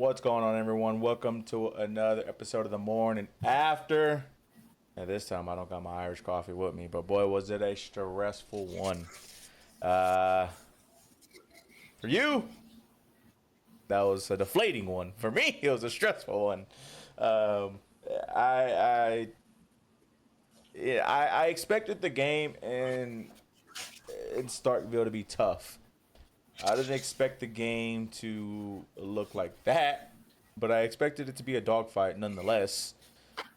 What's going on, everyone? Welcome to another episode of the Morning After. And this time I don't got my Irish coffee with me, but boy, was it a stressful one. For you, that was a deflating one. For me, it was a stressful one. Um, I, I, I expected the game in Starkville to be tough. I didn't expect the game to look like that, but I expected it to be a dogfight nonetheless.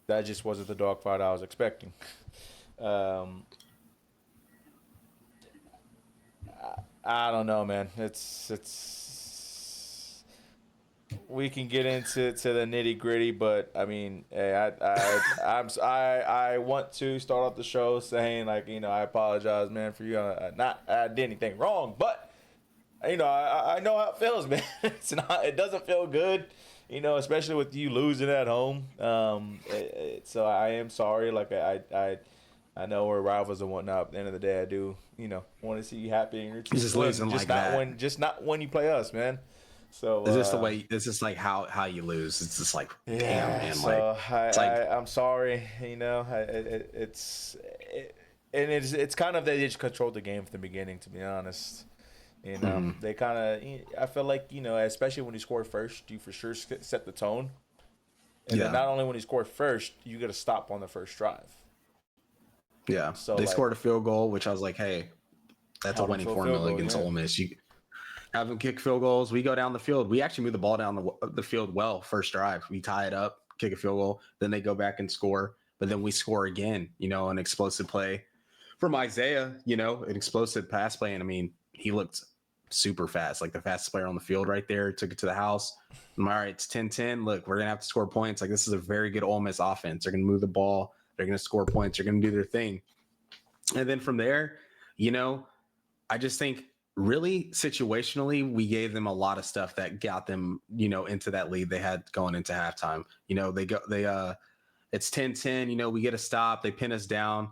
That just wasn't the dogfight I was expecting. Um, I don't know, man. It's we can get into the nitty gritty, but I mean, hey, I want to start off the show saying like I apologize, man, for you. Not I did anything wrong, but I know how it feels, man. It doesn't feel good, especially with you losing at home. So I am sorry. Like I know we're rivals and whatnot. At the end of the day, I do, want to see you happy and your team Just win. losing Just like not that. not when you play us, man. So Is this the way? Is this like how you lose? It's just like, yeah. damn, man. So It's like, I'm sorry. It's kind of they just controlled the game from the beginning. To be honest. They kind of. I feel like especially when you score first, you for sure set the tone. And then not only when you score first, you got to stop on the first drive. yeah. So They scored a field goal, which I was like, hey, that's a winning formula against Ole Miss. You have them kick field goals. We go down the field. We actually move the ball down the field well first drive. We tie it up, kick a field goal. Then they go back and score. But then we score again, an explosive play from Isaiah, an explosive pass play. And I mean, he looked super fast, like the fastest player on the field right there, took it to the house. All right, it's 10-10. Look, we're going to have to score points. Like, this is a very good Ole Miss offense. They're going to move the ball. They're going to score points. They're going to do their thing. And then from there, I just think really situationally, we gave them a lot of stuff that got them, into that lead they had going into halftime. It's 10-10, we get a stop. They pin us down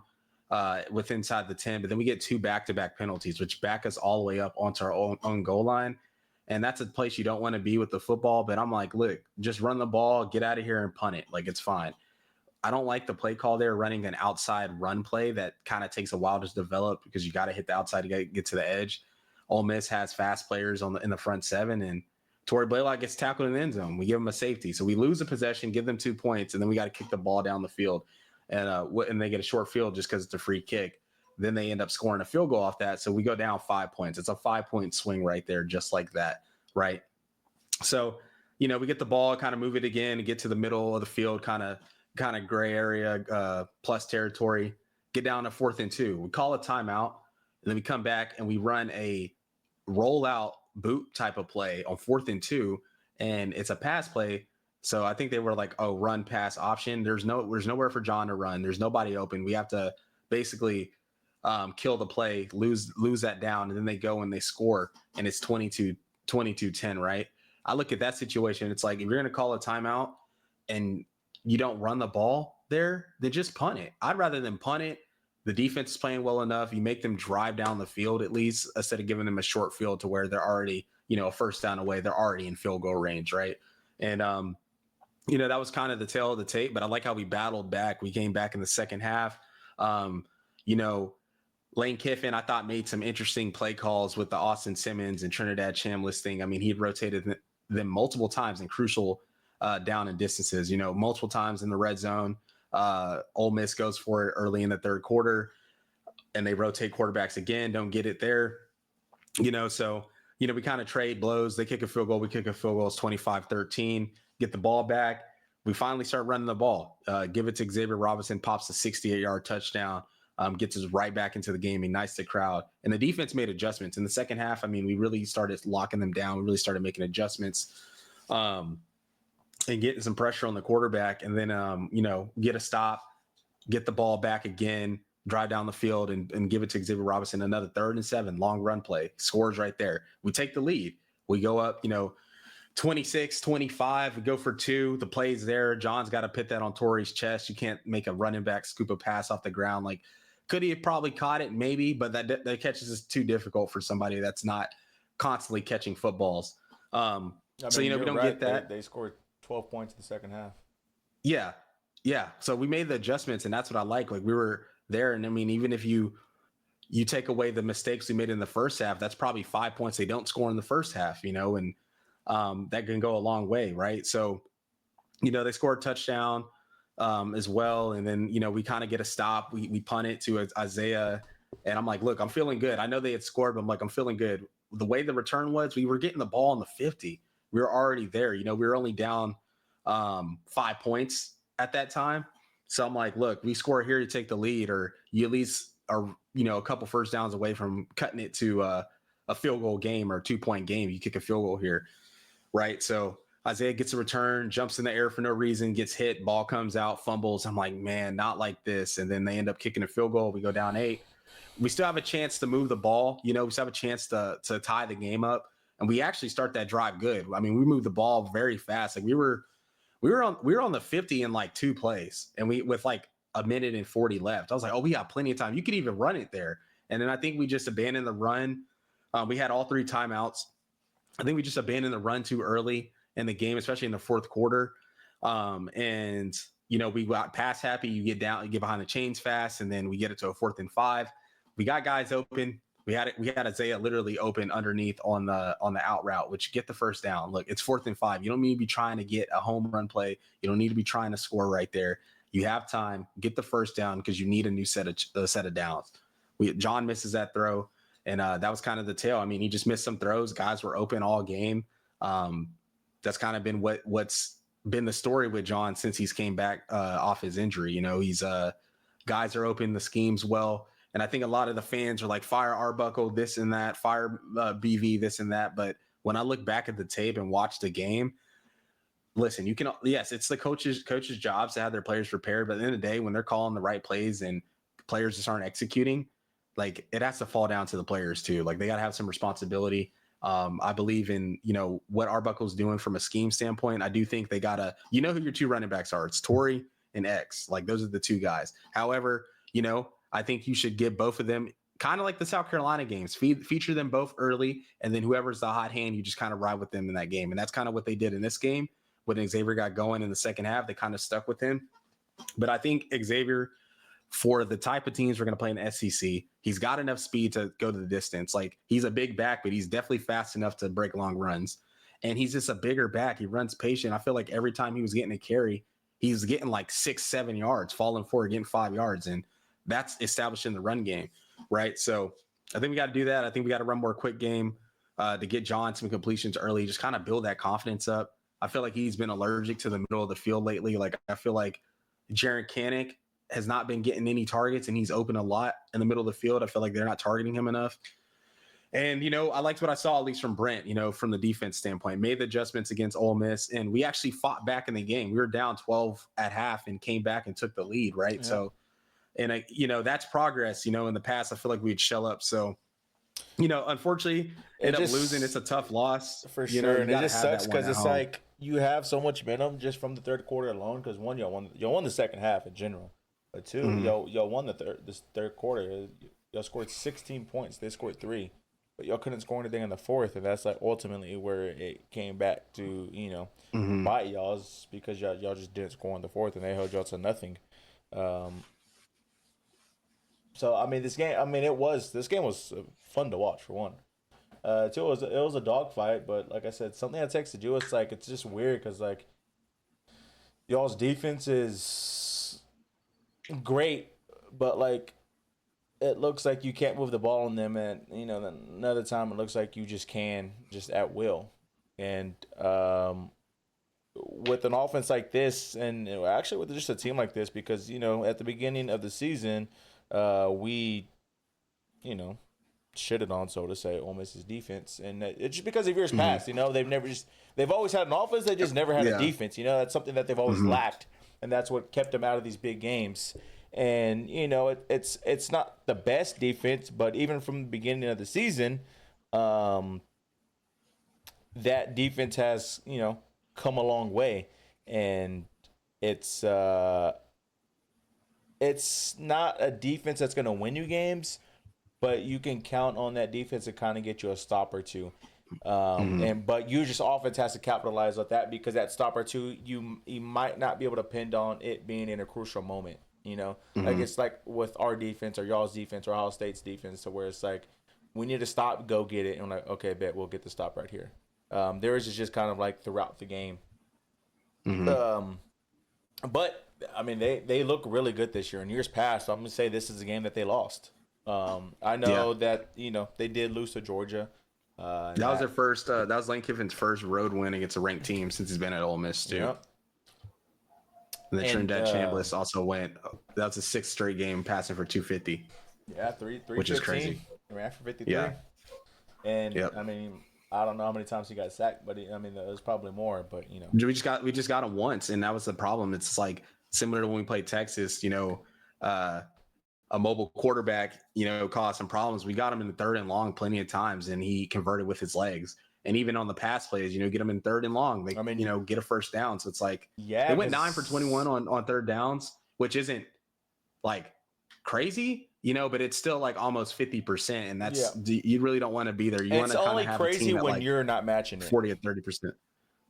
with inside the 10, but then we get two back-to-back penalties, which back us all the way up onto our own goal line. And that's a place you don't want to be with the football. But I'm like, look, just run the ball, get out of here and punt it. Like, it's fine. I don't like the play call there, running an outside run play that kind of takes a while to develop because you got to hit the outside to get to the edge. Ole Miss has fast players in the front seven, and Torrey Blaylock gets tackled in the end zone. We give them a safety. So we lose a possession, give them 2 points, and then we got to kick the ball down the field. And they get a short field just because it's a free kick. Then they end up scoring a field goal off that. So we go down 5 points. It's a 5-point swing right there, just like that, right? So, we get the ball, kind of move it again, and get to the middle of the field, kind of gray area, plus territory, get down to 4th and 2. We call a timeout, and then we come back and we run a rollout boot type of play on 4th and 2, and it's a pass play. So I think they were like, oh, run pass option. There's nowhere for John to run. There's nobody open. We have to basically kill the play, lose that down, and then they go and they score, and it's 22-10, right? I look at that situation. It's like, if you're going to call a timeout and you don't run the ball there, then just punt it. I'd rather than punt it. The defense is playing well enough. You make them drive down the field at least, instead of giving them a short field to where they're already, a first down away. They're already in field goal range, right? And, that was kind of the tail of the tape, but I like how we battled back. We came back in the second half. Lane Kiffin, I thought, made some interesting play calls with the Austin Simmons and Trinidad Chambliss thing. I mean, he'd rotated them multiple times in crucial down and distances, multiple times in the red zone. Ole Miss goes for it early in the third quarter, and they rotate quarterbacks again, don't get it there. So, we kind of trade blows. They kick a field goal. We kick a field goal. It's 25-13. Get the ball back. We finally start running the ball. Give it to Xavier Robinson, pops a 68-yard touchdown, gets us right back into the game, ignites the crowd. And the defense made adjustments. In the second half, I mean, we really started locking them down. We really started making adjustments and getting some pressure on the quarterback. And then, get a stop, get the ball back again, drive down the field and give it to Xavier Robinson, another 3rd and 7, long run play, scores right there. We take the lead. We go up, 26-25, we go for 2. The play's there. John's got to put that on Torrey's chest. You can't make a running back scoop a pass off the ground. Like, could he have probably caught it? Maybe, but that catches is too difficult for somebody that's not constantly catching footballs. I So mean, we you're don't right. get that. They scored 12 points in the second half. Yeah, yeah. So we made the adjustments, and that's what I like. Like we were there, and I mean, even if you take away the mistakes we made in the first half, that's probably 5 points they don't score in the first half, and that can go a long way, right? So, they scored a touchdown as well. And then, we kind of get a stop. We punt it to Isaiah. And I'm like, look, I'm feeling good. I know they had scored, but I'm like, I'm feeling good. The way the return was, we were getting the ball on the 50. We were already there. We were only down 5 points at that time. So I'm like, look, we score here to take the lead, or you at least are, a couple first downs away from cutting it to a field goal game or a 2-point game. You kick a field goal here, right? So Isaiah gets a return, jumps in the air for no reason, gets hit, ball comes out, fumbles. I'm like, man, not like this. And then they end up kicking a field goal. We go down 8. We still have a chance to move the ball. We still have a chance to tie the game up. And we actually start that drive good. I mean, we moved the ball very fast. Like we were on the 50 in like 2 plays, and we with like a minute and 40 left. I was like, oh, we got plenty of time. You could even run it there. And then I think we just abandoned the run. We had all 3 timeouts. I think we just abandoned the run too early in the game, especially in the fourth quarter. And we got pass happy. You get down, you get behind the chains fast, and then we get it to a 4th and 5. We got guys open. We had Isaiah literally open underneath on the out route, which get the first down. Look, it's 4th and 5. You don't need to be trying to get a home run play. You don't need to be trying to score right there. You have time. Get the first down because you need a new set of downs. John misses that throw, and that was kind of the tail. I mean, he just missed some throws. Guys were open all game. That's kind of been what's been the story with John since he's came back off his injury. He's guys are open, the schemes well. And I think a lot of the fans are like, fire Arbuckle, this and that, fire BV, this and that. But when I look back at the tape and watch the game, listen, yes, it's the coaches' jobs to have their players prepared. But at the end of the day, when they're calling the right plays and players just aren't executing, like it has to fall down to the players too. Like they got to have some responsibility. I believe in, what Arbuckle's doing from a scheme standpoint. I do think they gotta, who your 2 running backs are. It's Torrey and X. Like those are the 2 guys. However, I think you should give both of them kind of like the South Carolina games, feature them both early. And then whoever's the hot hand, you just kind of ride with them in that game. And that's kind of what they did in this game. When Xavier got going in the second half, they kind of stuck with him. But I think Xavier, for the type of teams we're going to play in the SEC, he's got enough speed to go to the distance. Like he's a big back, but he's definitely fast enough to break long runs. And he's just a bigger back. He runs patient. I feel like every time he was getting a carry, he's getting like 6-7 yards, falling forward, getting 5 yards. And that's establishing the run game, right? So I think we got to do that. I think we got to run more quick game to get John some completions early, just kind of build that confidence up. I feel like he's been allergic to the middle of the field lately. Like I feel like Jaron Kanik has not been getting any targets, and he's open a lot in the middle of the field. I feel like they're not targeting him enough. And, I liked what I saw, at least from Brent, from the defense standpoint, made the adjustments against Ole Miss, and we actually fought back in the game. We were down 12 at half and came back and took the lead, right? Yeah. So, and, that's progress. In the past, I feel like we'd shell up. So, unfortunately, end up losing. It's a tough loss. For sure. And it just sucks because it's like you have so much momentum just from the third quarter alone because, one, y'all won the second half in general. But 2, y'all won this third quarter. Y'all scored 16 points. They scored 3. But y'all couldn't score anything in the fourth, and that's like ultimately where it came back to, bite y'all's because y'all just didn't score in the fourth, and they held y'all to nothing. So I mean, this game was fun to watch for one. 2, it was a dogfight, but like I said, something I texted you, it's just weird because like y'all's defense is great, but like it looks like you can't move the ball on them, and another time it looks like you just can, just at will. And with an offense like this, and actually with just a team like this, because at the beginning of the season, we shitted on, so to say, Ole Miss's defense, and it's just because of years past. They've always had an offense, they just never had a defense. That's something that they've always lacked, and that's what kept them out of these big games. And it's not the best defense, but even from the beginning of the season, that defense has come a long way, and it's not a defense that's going to win you games, but you can count on that defense to kind of get you a stop or two. But you just offense has to capitalize on that, because that stop or two, you might not be able to depend on it being in a crucial moment. Like it's like with our defense or y'all's defense or Ohio State's defense, to where it's like we need to stop, go get it, and I'm like, okay, bet we'll get the stop right here. There is just kind of like throughout the game. But I mean, they look really good this year. In years past, I'm gonna say this is a game that they lost. I know that they did lose to Georgia. That was their first. That was Lane Kiffin's first road win against a ranked team since he's been at Ole Miss too. Yep. And then Trinidad Chambliss also went. That was a 6th straight game passing for 250. Yeah, three, which is crazy. Ran for 53. Yeah. And I mean, I don't know how many times he got sacked, but it was probably more. But we just got him once, and that was the problem. It's like similar to when we played Texas. A mobile quarterback, caused some problems. We got him in the 3rd and long plenty of times, and he converted with his legs. And even on the pass plays, get him in 3rd and long. They, get a first down. So it's like, they went 9 for 21 on 3rd downs, which isn't like crazy, but it's still like almost 50%. And that's, you really don't want to be there. You want to kind of have crazy a team when like you're not matching it. 40 or 30%.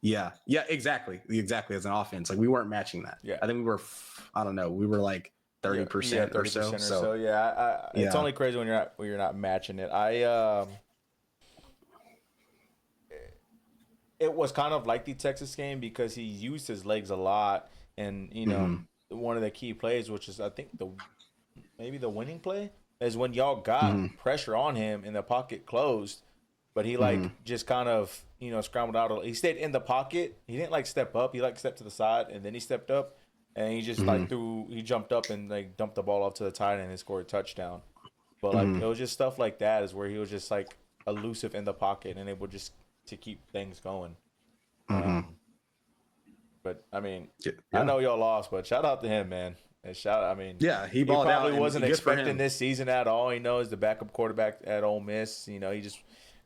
Yeah. Yeah, exactly. As an offense, like we weren't matching that. Yeah. I think we were, I don't know. We were like 30% or so. So it's only crazy when you're not matching it. It was kind of like the Texas game because he used his legs a lot, and one of the key plays, which is I think maybe the winning play, is when y'all got pressure on him and the pocket closed, but he just kind of scrambled out. He stayed in the pocket. He didn't like step up. He stepped to the side and then he stepped up, and he just he jumped up and like dumped the ball off to the tight end and scored a touchdown. But it was just stuff like that is where he was just like elusive in the pocket and able just to keep things going. But I mean, I know y'all lost, but shout out to him, man. And he balled out. He probably wasn't expecting this season at all. He knows the backup quarterback at Ole Miss. He just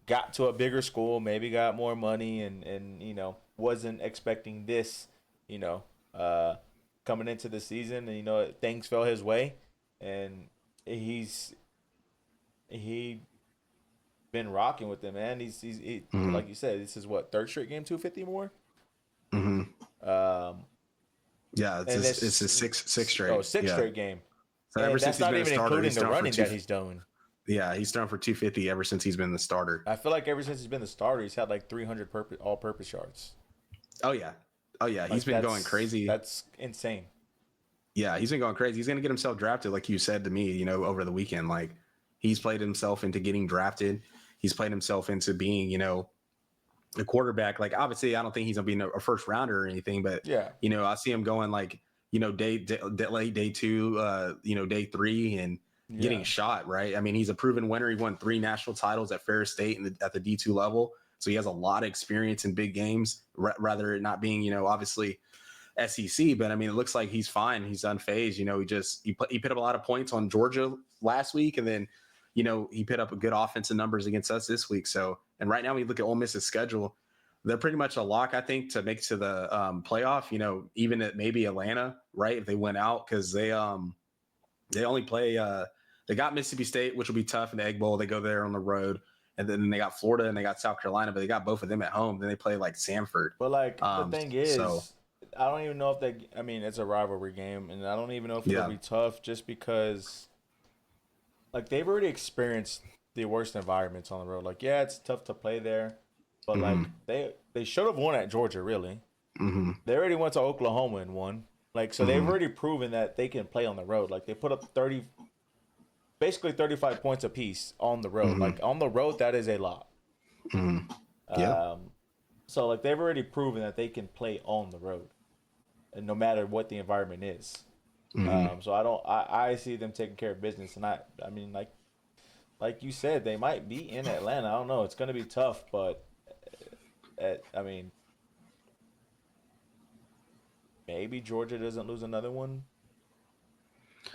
got to a bigger school, maybe got more money, and wasn't expecting this. Coming into the season, and things fell his way, and he been rocking with them, man. He's like you said, this is what, 3rd straight game 250 more. It's a sixth straight. Straight game. So ever since that's he's not been even a starter, including the running that he's doing. Yeah, he's thrown for 250 ever since he's been the starter. I feel like ever since he's been the starter, he's had like 300 all-purpose yards. Oh yeah. He's been going crazy. That's insane. Yeah, he's been going crazy. He's going to get himself drafted, like you said to me, over the weekend. Like, he's played himself into getting drafted. He's played himself into being, a quarterback. Like, obviously, I don't think he's going to be a first rounder or anything, but, I see him going like, late day 2, day 3 and getting a shot, right? I mean, he's a proven winner. He won 3 national titles at Ferris State at the D2 level. So he has a lot of experience in big games, rather it not being, obviously SEC, but I mean, it looks like he's fine. He's unfazed. He put up a lot of points on Georgia last week, and then, he put up a good offensive numbers against us this week. So, and right now, when you look at Ole Miss's schedule, they're pretty much a lock, I think, to make it to the playoff. Even at maybe Atlanta, right? If they went out, because they only play. They got Mississippi State, which will be tough in the Egg Bowl. They go there on the road. And then they got Florida and they got South Carolina, but they got both of them at home. Then they play like Samford. But like the thing is, I don't even know if it's a rivalry game, and I don't even know if it'll be tough just because, like, they've already experienced the worst environments on the road. Like, yeah, it's tough to play there, but like they should have won at Georgia. Really, they already went to Oklahoma and won. Like, so they've already proven that they can play on the road. Like, they put up basically 35 points apiece on the road. Like, on the road, that is a lot. So, like, they've already proven that they can play on the road, and no matter what the environment is. So I see them taking care of business, and I mean, like you said, they might be in Atlanta. I don't know. It's going to be tough, but maybe Georgia doesn't lose another one.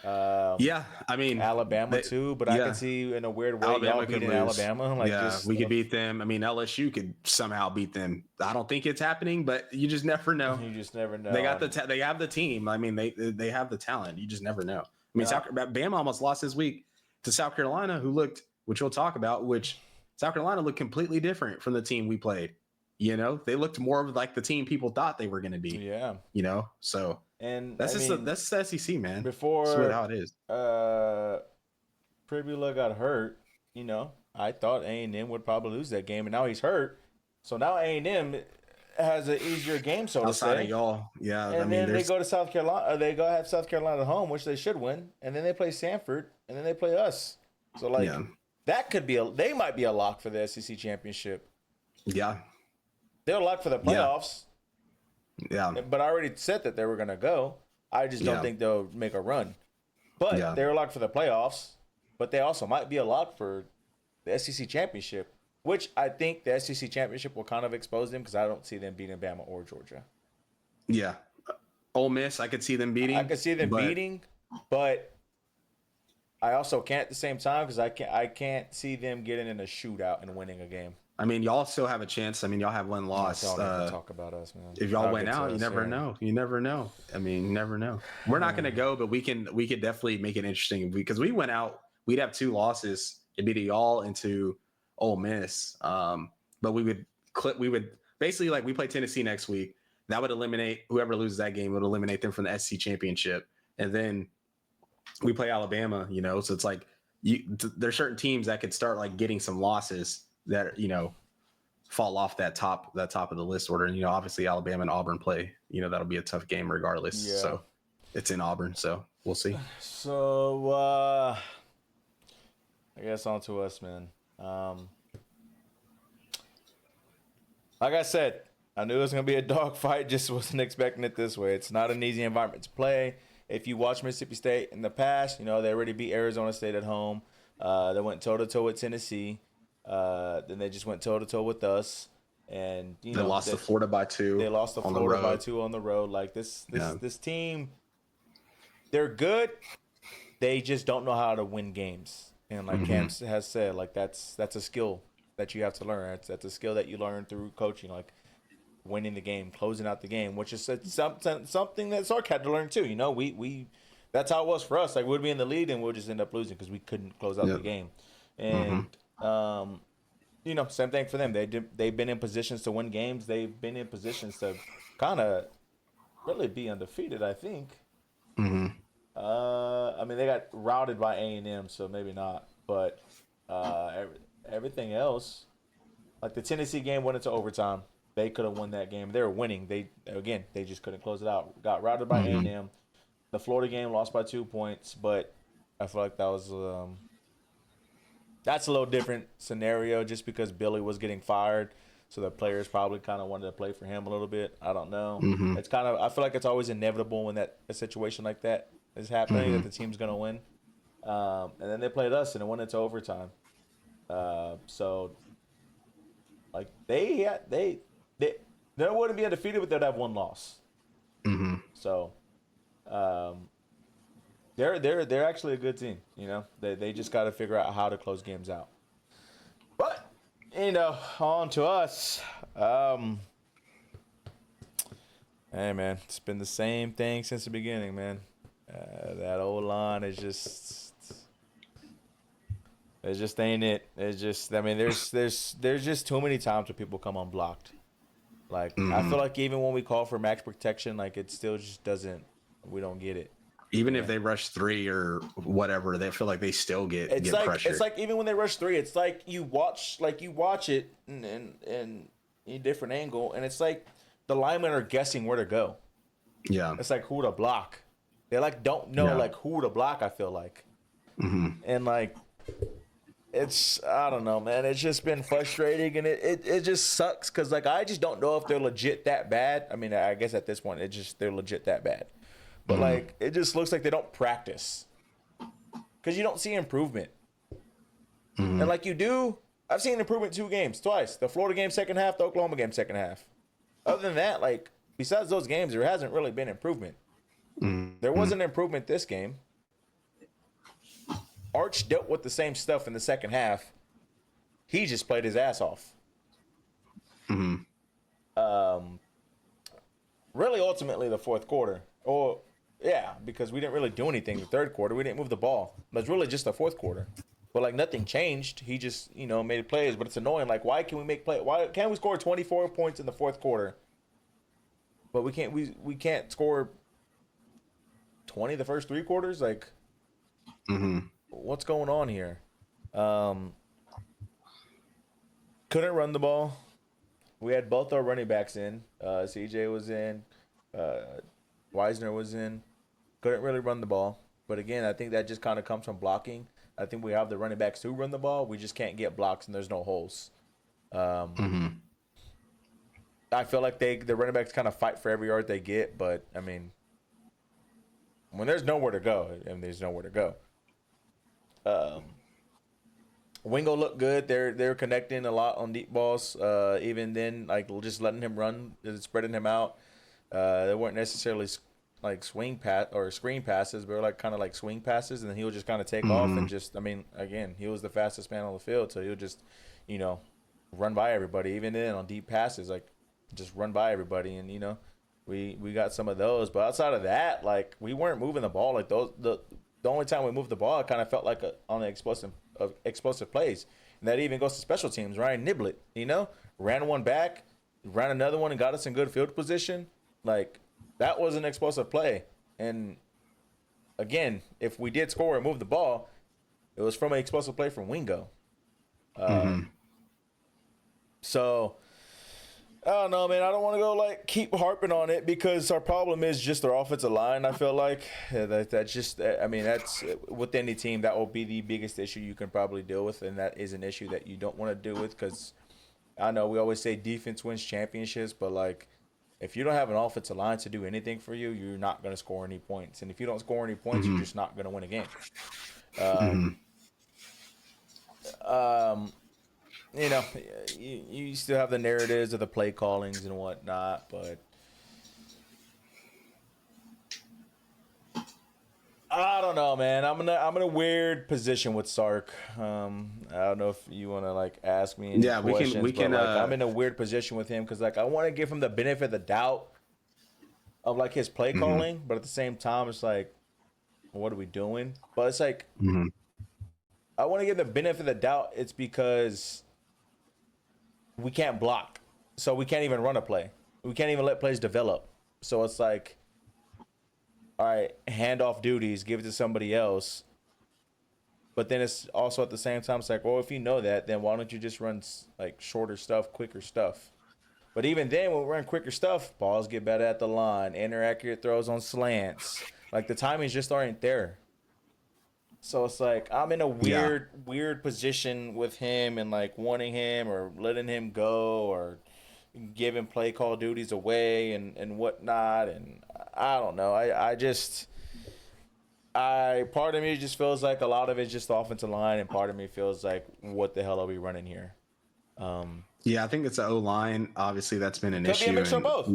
I mean, Alabama too, but I can see in a weird way y'all beating Alabama. Like, we could beat them. I mean, LSU could somehow beat them. I don't think it's happening, but you just never know. You just never know. They got they have the team. I mean, they have the talent. You just never know. I mean, Bama almost lost this week to South Carolina, which we'll talk about, which South Carolina looked completely different from the team we played. You know, they looked more of like the team people thought they were going to be. Yeah. You know, so And that's I just mean, that's the SEC, man. That's before how it is. Pribula got hurt, you know, I thought A&M would probably lose that game, and now he's hurt. So now A&M has an easier game, so to Outside say. of y'all, yeah. And I mean, then they there's go to South Carolina. They go have South Carolina at home, which they should win. And then they play Sanford, and then they play us. So like that could be they might be a lock for the SEC championship. Yeah. They're a lock for the playoffs. Yeah. But I already said that they were gonna go. I just don't think they'll make a run. But they're a lock for the playoffs. But they also might be a lock for the SEC championship, which I think the SEC championship will kind of expose them because I don't see them beating Bama or Georgia. Yeah. Ole Miss, I could see them beating. I could see them beating, but I also can't at the same time because I can't see them getting in a shootout and winning a game. I mean, y'all still have a chance. I mean, y'all have one loss. Y'all need to talk about us, man. If y'all went out, you never know. You never know. I mean, you never know. We're not going to go, but we could definitely make it interesting because we went out. We'd have 2 losses. It'd be to y'all and to Ole Miss. But we would basically, like, we play Tennessee next week. That would eliminate whoever loses that game. Would eliminate them from the SEC championship, and then we play Alabama. You know, so it's like there's certain teams that could start like getting some losses that fall off that top of the list order. And obviously Alabama and Auburn play. That'll be a tough game regardless. Yeah. So it's in Auburn, so we'll see. So I guess on to us, man. Like I said, I knew it was going to be a dogfight, just wasn't expecting it this way. It's not an easy environment to play. If you watch Mississippi State in the past, they already beat Arizona State at home. They went toe-to-toe with Tennessee. Then they just went toe-to-toe with us. And they lost to Florida by 2. They lost to Florida by 2 on the road. Like this team, they're good. They just don't know how to win games. And like Cam has said, like that's a skill that you have to learn. That's a skill that you learn through coaching, like winning the game, closing out the game, which is something that Sark had to learn too. We that's how it was for us. Like we'd be in the lead and we'll just end up losing because we couldn't close out the game. And same thing for them. They've been in positions to win games. They've been in positions to kind of really be undefeated, I think. I mean, they got routed by A&M, so maybe not. But everything else, like the Tennessee game went into overtime. They could have won that game. They were winning. They just couldn't close it out. Got routed by A&M. The Florida game lost by 2 points, but I feel like that was that's a little different scenario just because Billy was getting fired. So the players probably kind of wanted to play for him a little bit. I don't know. It's kind of, I feel like it's always inevitable when a situation like that is happening that the team's going to win. And then they played us and it went into overtime. So like they wouldn't be undefeated, but they'd have 1 loss. So they're actually a good team. They just got to figure out how to close games out. But on to us. Hey man, it's been the same thing since the beginning, man. That old line is just. It just ain't it. It's just. I mean, there's just too many times where people come unblocked. Like I feel like even when we call for max protection, like it still just doesn't. We don't get it. Even if they rush 3 or whatever, they feel like they still get pressure. It's like even when they rush 3, it's like you watch it in a different angle, and it's like the linemen are guessing where to go. Yeah, it's like who to block. They like don't know like who to block. I feel like, and like it's I don't know, man. It's just been frustrating, and it just sucks because like I just don't know if they're legit that bad. I mean, I guess at this point they're legit that bad. But, like, it just looks like they don't practice. Because you don't see improvement. And, like, you do. I've seen improvement 2 games, twice. The Florida game second half, the Oklahoma game second half. Other than that, like, besides those games, there hasn't really been improvement. There was an improvement this game. Arch dealt with the same stuff in the second half. He just played his ass off. Really, ultimately, the fourth quarter. Yeah, because we didn't really do anything the third quarter. We didn't move the ball. But it's really just the fourth quarter. But like nothing changed. He just, made plays. But it's annoying. Like, why can we make play? Why can't we score 24 points in the fourth quarter? But we can't score 20 the first three quarters. Like, what's going on here? Um, couldn't run the ball. We had both our running backs in. CJ was in. Wisner was in. Couldn't really run the ball. But again, I think that just kind of comes from blocking. I think we have the running backs who run the ball. We just can't get blocks and there's no holes. I feel like the running backs kind of fight for every yard they get. But, I mean, when there's nowhere to go, there's nowhere to go. Wingo looked good. They're connecting a lot on deep balls. Even then, like just letting him run, spreading him out. They weren't necessarily like swing pass or screen passes, but like kind of like swing passes, and then he would just kind of take off and just. I mean, again, he was the fastest man on the field, so he would just, run by everybody. Even then on deep passes, like just run by everybody, and we got some of those. But outside of that, like we weren't moving the ball. Like the only time we moved the ball, it kind of felt like on the explosive plays. And that even goes to special teams. Ryan Niblett, ran one back, ran another one, and got us in good field position. Like, that was an explosive play. And, again, if we did score and move the ball, it was from an explosive play from Wingo. So, I don't know, man. I don't want to go, keep harping on it because our problem is just our offensive line, I feel like. That's just, that's with any team, that will be the biggest issue you can probably deal with, and that is an issue that you don't want to deal with because I know we always say defense wins championships, but, if you don't have an offensive line to do anything for you, you're not going to score any points. And if you don't score any points, you're just not going to win a game. You still have the narratives of the play callings and whatnot, but I don't know, man. I'm in a weird position with Sark. I don't know if you want to ask me any questions. We can. I'm in a weird position with him because I want to give him the benefit of the doubt of his play calling, but at the same time, it's what are we doing? But it's I want to give the benefit of the doubt. It's because we can't block, so we can't even run a play. We can't even let plays develop. So it's all right, hand off duties, give it to somebody else. But then it's also at the same time, it's well, if you know that, then why don't you just run shorter stuff, quicker stuff? But even then, when we run quicker stuff, balls get better at the line, inaccurate throws on slants. The timings just aren't there. So it's I'm in a weird position with him and wanting him or letting him go or giving play call duties away and whatnot, and I don't know. Part of me just feels like a lot of it's just the offensive line, and part of me feels what the hell are we running here? I think it's the O line. Obviously, that's been an issue. Could be a mixture of both.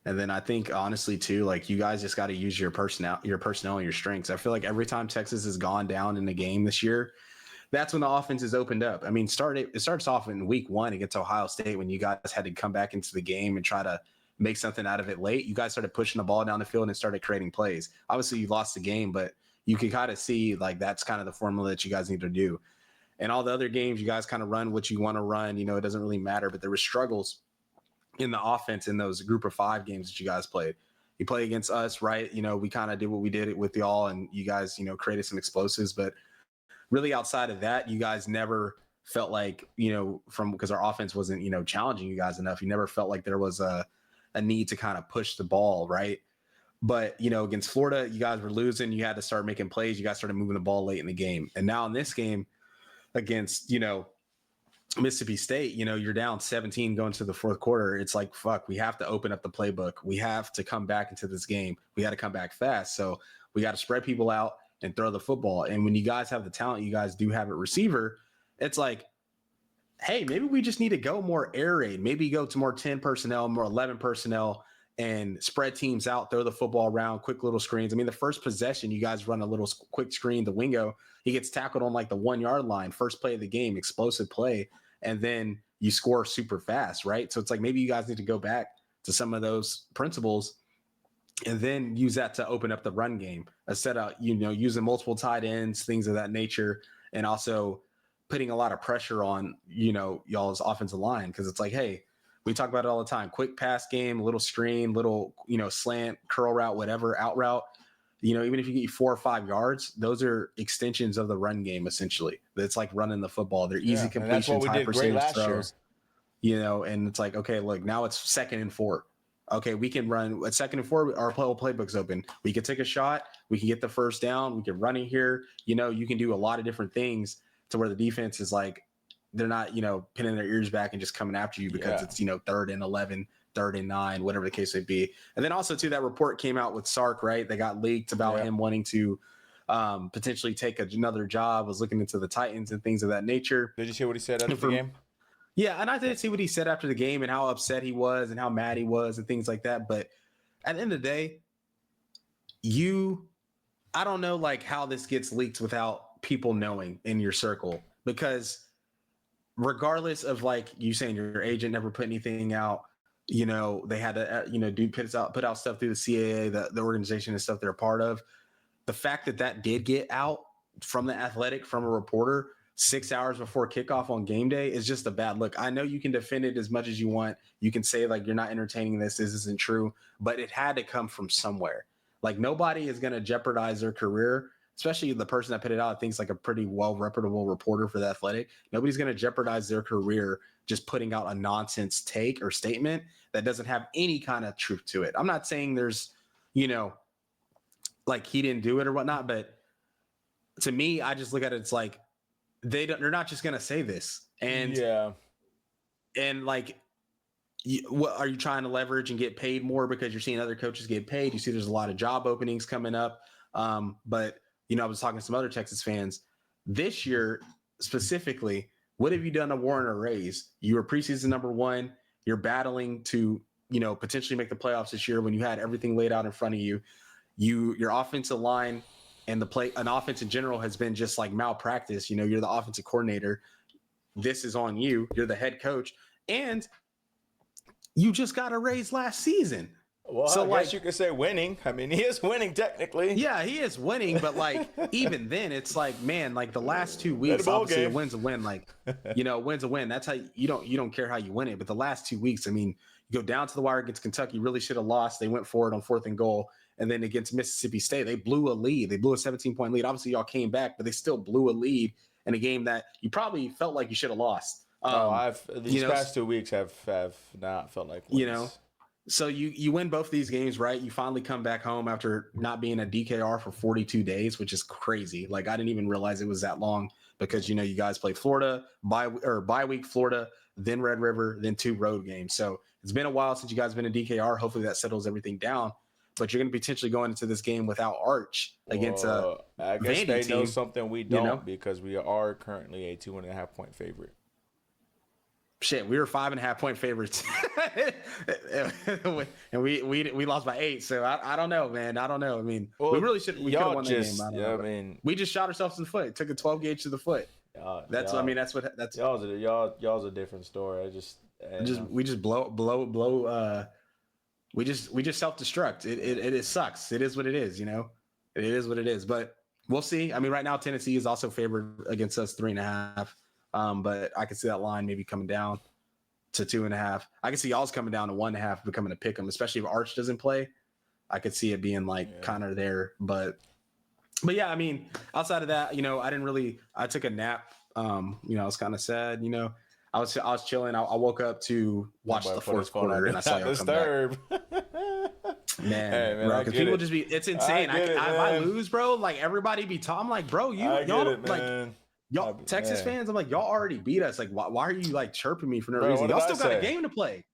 And then I think honestly too, you guys just got to use your personnel and your strengths. I feel like every time Texas has gone down in the game this year, that's when the offense is opened up. I mean, it starts off in week 1 against Ohio State when you guys had to come back into the game and try to make something out of it late. You guys started pushing the ball down the field and started creating plays. Obviously, you lost the game, but you can kind of see that's kind of the formula that you guys need to do. And all the other games, you guys kind of run what you want to run. It doesn't really matter, but there were struggles in the offense in those group of 5 games that you guys played. You play against us, right? We kind of did what we did with y'all, and you guys, created some explosives, but really outside of that, you guys never felt because our offense wasn't, challenging you guys enough. You never felt like there was a need to kind of push the ball, right? But, against Florida, you guys were losing. You had to start making plays. You guys started moving the ball late in the game. And now in this game against, Mississippi State, you're down 17 going to the fourth quarter. It's fuck, we have to open up the playbook. We have to come back into this game. We got to come back fast. So we got to spread people out and throw the football. And when you guys have the talent, you guys do have a receiver. It's hey, maybe we just need to go more air raid. Maybe go to more 10 personnel, more 11 personnel, and spread teams out, throw the football around, quick little screens. I mean, the first possession, you guys run a little quick screen to Wingo. He gets tackled on the 1 yard line, first play of the game, explosive play. And then you score super fast, right? So it's maybe you guys need to go back to some of those principles and then use that to open up the run game instead of, using multiple tight ends, things of that nature. and also putting a lot of pressure on, y'all's offensive line. Because it's like, hey, we talk about it all the time. Quick pass game, little screen, little, slant, curl route, whatever, out route. Even if you get 4 or 5 yards, those are extensions of the run game, essentially. It's like running the football. They're easy completions, high percentage throws. And it's like, okay, look, now it's 2nd and 4. Okay, we can run at 2nd and 4. Our playbook's open. We can take a shot. We can get the first down. We can run it here. You can do a lot of different things to where the defense is like, they're not, pinning their ears back and just coming after you because it's, 3rd and 11, 3rd and 9, whatever the case may be. And then also, too, that report came out with Sark, right? They got leaked about him wanting to potentially take another job, was looking into the Titans and things of that nature. Did you see what he said after the game? Yeah, and I did see what he said after the game and how upset he was and how mad he was and things like that. But at the end of the day, I don't know like how this gets leaked without people knowing in your circle, because regardless of like you saying your agent never put anything out, they had to, put out stuff through the CAA, the organization and stuff they're a part of. The fact that did get out from the Athletic, from a reporter 6 hours before kickoff on game day is just a bad look. I know you can defend it as much as you want. You can say like, you're not entertaining this isn't true, but it had to come from somewhere. Like nobody is going to jeopardize their career, especially the person that put it out. I think is like a pretty well reputable reporter for the Athletic. Nobody's going to jeopardize their career just putting out a nonsense take or statement that doesn't have any kind of truth to it. I'm not saying there's, like he didn't do it or whatnot, but to me, I just look at it. It's like, they're not just going to say this. And like, what are you trying to leverage and get paid more because you're seeing other coaches get paid? You see, there's a lot of job openings coming up. But I was talking to some other Texas fans this year specifically. What have you done to warrant a raise? You were preseason number 1. You're battling to, potentially make the playoffs this year when you had everything laid out in front of you. Your offensive line and an offense in general has been just like malpractice. You're the offensive coordinator. This is on you. You're the head coach. And you just got a raise last season. Well, so I guess you could say winning. I mean, he is winning technically. Yeah, he is winning, but like even then, it's like, man, like the last 2 weeks, obviously a win's a win. Like, win's a win. That's how you don't care how you win it. But the last 2 weeks, I mean, you go down to the wire against Kentucky, really should have lost. They went for it on 4th and goal. And then against Mississippi State, they blew a lead. They blew a 17-point lead. Obviously, y'all came back, but they still blew a lead in a game that you probably felt like you should have lost. These past 2 weeks have not felt like wins. So you win both these games, right? You finally come back home after not being a DKR for 42 days, which is crazy. Like I didn't even realize it was that long because you guys played Florida bye week, Florida, then Red River, then 2 road games. So it's been a while since you guys have been in DKR. Hopefully that settles everything down. But you're going to be potentially going into this game without Arch against I guess Vandy they team. know something we don't because we are currently a 2.5-point favorite. Shit, we were 5.5-point favorites, and we lost by 8. So I don't know, man. I don't know. I mean, we really should. We could have won that game. I mean, we just shot ourselves in the foot. It took a 12 gauge to the foot. That's y'all's a different story. We just blow. We just self-destruct. It sucks. It is what it is. It is what it is. But we'll see. I mean, right now Tennessee is also favored against us 3.5. But I can see that line maybe coming down to 2.5. I can see y'all's coming down to 1.5, becoming a pick 'em, especially if Arch doesn't play. I could see it being kind of there. But yeah, I mean, outside of that, I took a nap. I was kind of sad. I was chilling. I woke up to watch the 4th quarter, and I saw y'all come back. Man, bro, because people just be, it's insane. If I lose, bro, like everybody be talking. I'm like, bro, y'all Texas fans, I'm like, y'all already beat us. Like, why are you like chirping me for no reason? Y'all still got a game to play.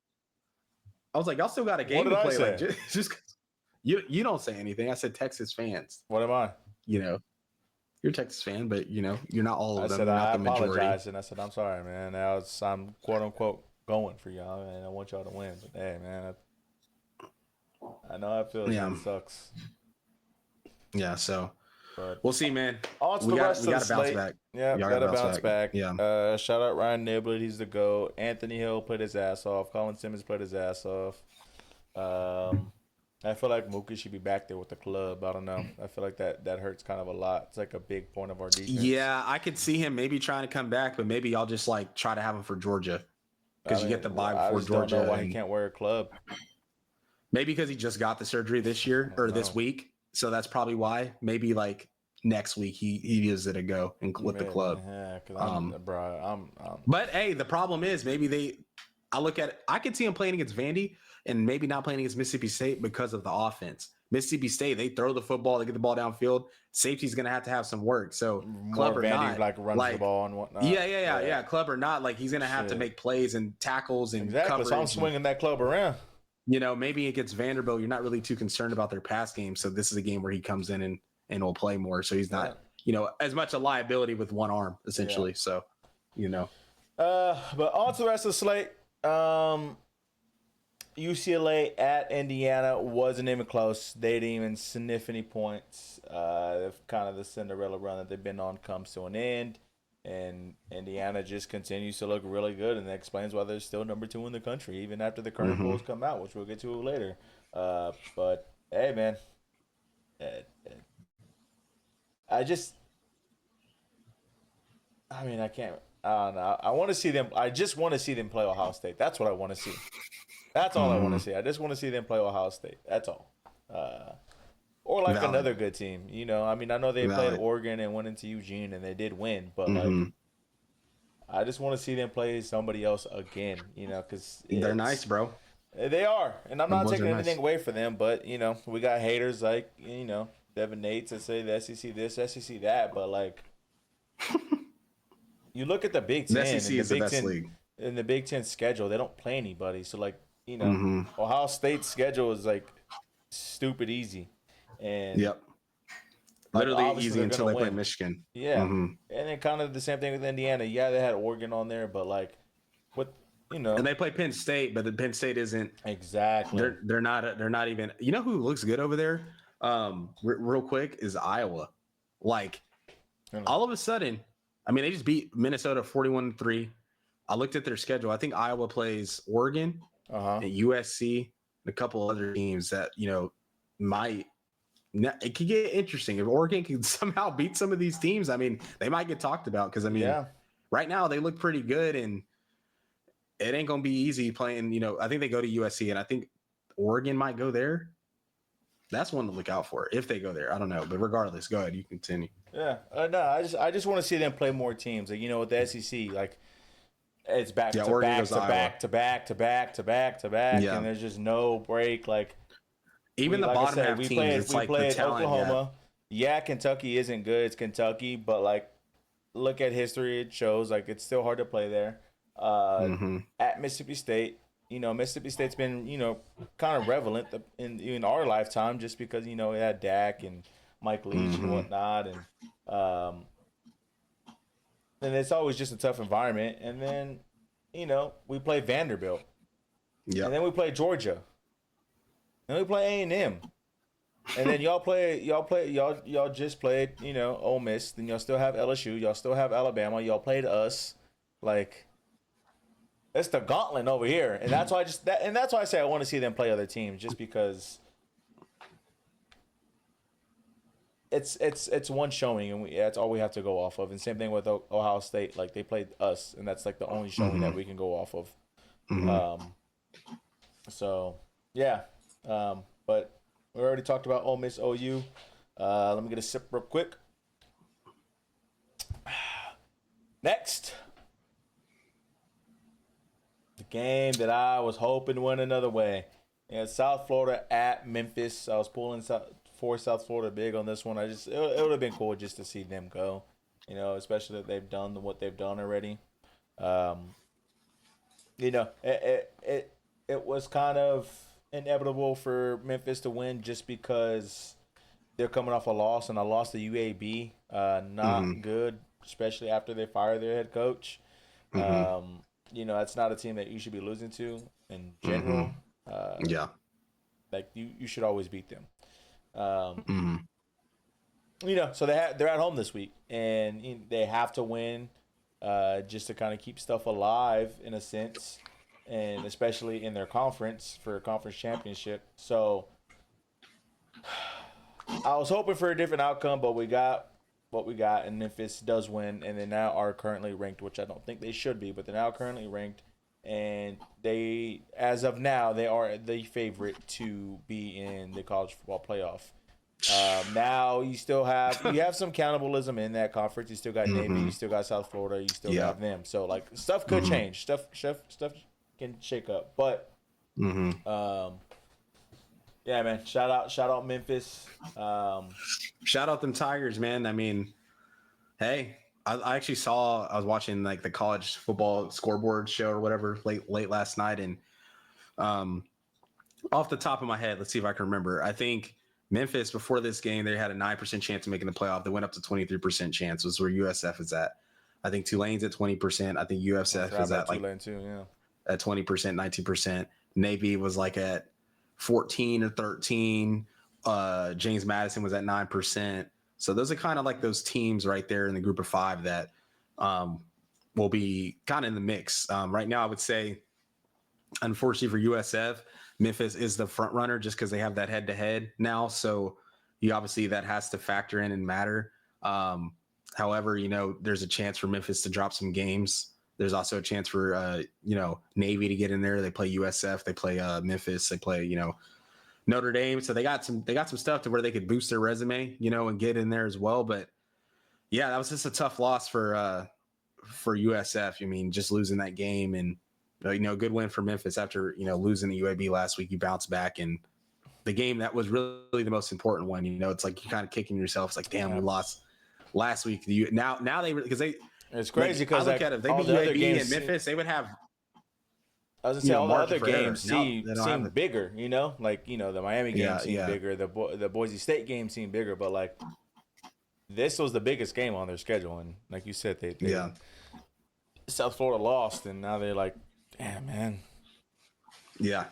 I was like, y'all still got a game to play. Like, just you don't say anything. I said Texas fans. What am I? You're a Texas fan, but you're not all of them. I said I apologize, and I said I'm sorry, man. I'm quote unquote going for y'all, and I want y'all to win. But hey, man, I know how it feels. Yeah, it sucks. Yeah, so we'll see, man. We got to bounce back. Yeah, we got to bounce back. Yeah. Shout out Ryan Niblett. He's the GOAT. Anthony Hill played his ass off. Colin Simmons played his ass off. I feel like Mookie should be back there with the club. I don't know. I feel like that hurts kind of a lot. It's like a big point of our defense. Yeah, I could see him maybe trying to come back, but maybe y'all just like try to have him for Georgia I because you get the mean, bye I before just don't know Georgia, why he and can't wear a club. maybe because he just got the surgery this I year don't or this know. week, so that's probably why. Maybe like next week he gives it a go and with the Maybe, club. yeah. Because Um, bro. but hey, the problem is maybe I look at it, I could see him playing against Vandy and maybe not playing against Mississippi State because of the offense. Mississippi State, they throw the football, they get the ball downfield. Safety's going to have some work. So more club or Vandy not, like runs the like, ball and whatnot. yeah. Club or not, like he's going to have to Shit. make plays and tackles and Exactly. So I'm coverage. And, swinging that club around. maybe against Vanderbilt, you're not really too concerned about their pass game. So this is a game where he comes in and will play more. So he's not, as much a liability with one arm, essentially. Yeah. So, But on to the rest of the slate. UCLA at Indiana wasn't even close. They didn't even sniff any points. Kind of the Cinderella run that they've been on comes to an end, and Indiana just continues to look really good, and that explains why they're still number 2 in the country, even after the current polls come out, which we'll get to later. But hey, man, I just, I mean, I can't. I don't know. I want to see them. I just want to see them play Ohio State. That's what I want to see. That's all I want to see. I just want to see them play Ohio State. That's all. Or like Valid. another good team. I mean, I know they Valid. played Oregon and went into Eugene and they did win, but like, I just want to see them play somebody else again. Because they're nice, bro. They are, and I'm not Boys taking are anything nice. away from them. But we got haters like Devin Nates that say the SEC this, SEC that, but like. You look at the Big The Ten SEC and the is the Big best Ten league. in the Big Ten schedule, they don't play anybody. So like Ohio State's schedule is like stupid easy, and Yep. like Literally obviously easy they're until gonna they play win. Michigan. Yeah, and then kind of the same thing with Indiana. Yeah, they had Oregon on there, but like with And they play Penn State, but the Penn State isn't exactly. they're not even who looks good over there? Real quick is Iowa. Like all of a sudden, I mean, they just beat Minnesota 41-3. I looked at their schedule. I think Iowa plays Oregon and USC and a couple other teams that, might it could get interesting. If Oregon can somehow beat some of these teams, I mean, they might get talked about because, I mean, right now they look pretty good and it ain't going to be easy playing. I think they go to USC and I think Oregon might go there. That's one to look out for if they go there. I don't know, but regardless, go ahead. You continue. Yeah, no, I just want to see them play more teams. Like with the SEC, like it's back to Oregon back goes to Iowa. back to back to back to back to back, and there's just no break. Like even the like bottom half we teams, it's like the talent. Oklahoma. Yeah, Kentucky isn't good. It's Kentucky, but like look at history. It shows like it's still hard to play there. At Mississippi State. Mississippi State's been, kind of relevant in our lifetime just because, it had Dak and Mike Leach and whatnot. And it's always just a tough environment. And then, we play Vanderbilt. Yeah. And then we play Georgia. And we play A&M. And then y'all just played, Ole Miss. Then y'all still have LSU. Y'all still have Alabama. Y'all played us. Like, it's the gauntlet over here, and that's why that's why I say I want to see them play other teams, just because it's one showing, and that's all we have to go off of. And same thing with Ohio State, like they played us, and that's like the only showing that we can go off of. So yeah, but we already talked about Ole Miss OU. Let me get a sip real quick. Next. The game that I was hoping went another way. South Florida at Memphis. I was pulling for South Florida big on this one. It would have been cool just to see them go. Especially that they've done what they've done already. It was kind of inevitable for Memphis to win just because they're coming off a loss, and a loss to UAB. Not good, especially after they fired their head coach. That's not a team that you should be losing to in general. Like you should always beat them. So they're at home this week, and they have to win just to kind of keep stuff alive in a sense, and especially in their conference for a conference championship. So I was hoping for a different outcome, but we got what we got, and Memphis does win, and they now are currently ranked, which I don't think they should be, but they're now currently ranked, and they, as of now, they are the favorite to be in the college football playoff. Now you have some cannibalism in that conference. You still got Navy, you still got South Florida, you still Yeah. got them. So like stuff could change. Stuff can shake up. But yeah, man. Shout out Memphis. Shout out them Tigers, man. I mean, hey, I actually saw, I was watching like the college football scoreboard show or whatever late last night, and off the top of my head, let's see if I can remember. I think Memphis before this game they had a 9% chance of making the playoff. They went up to 23% chance. Was where USF is at. I think Tulane's at 20%. I think USF is at like Tulane too, yeah. at 20%, 19%. Navy was like at 14 or 13. James Madison was at 9%. So those are kind of like those teams right there in the group of five that will be kind of in the mix. Right now, I would say, unfortunately for USF, Memphis is the front runner just because they have that head-to-head now. So you obviously that has to factor in and matter. However, there's a chance for Memphis to drop some games. There's also a chance for, Navy to get in there. They play USF, they play Memphis, they play, Notre Dame. So they got some stuff to where they could boost their resume, and get in there as well. But yeah, that was just a tough loss for USF. I mean, just losing that game, and good win for Memphis after losing the UAB last week. You bounce back, and the game that was really the most important one. It's like you're kind of kicking yourself. It's like, damn, we lost last week. Now they because they. It's crazy because I look at it. If they beat UAB and Memphis, they would have. I was gonna say all the other games seem bigger, like the Miami game seemed bigger, the Boise State game seemed bigger, but like this was the biggest game on their schedule, and like you said, they South Florida lost, and now they're like, damn, man. Yeah.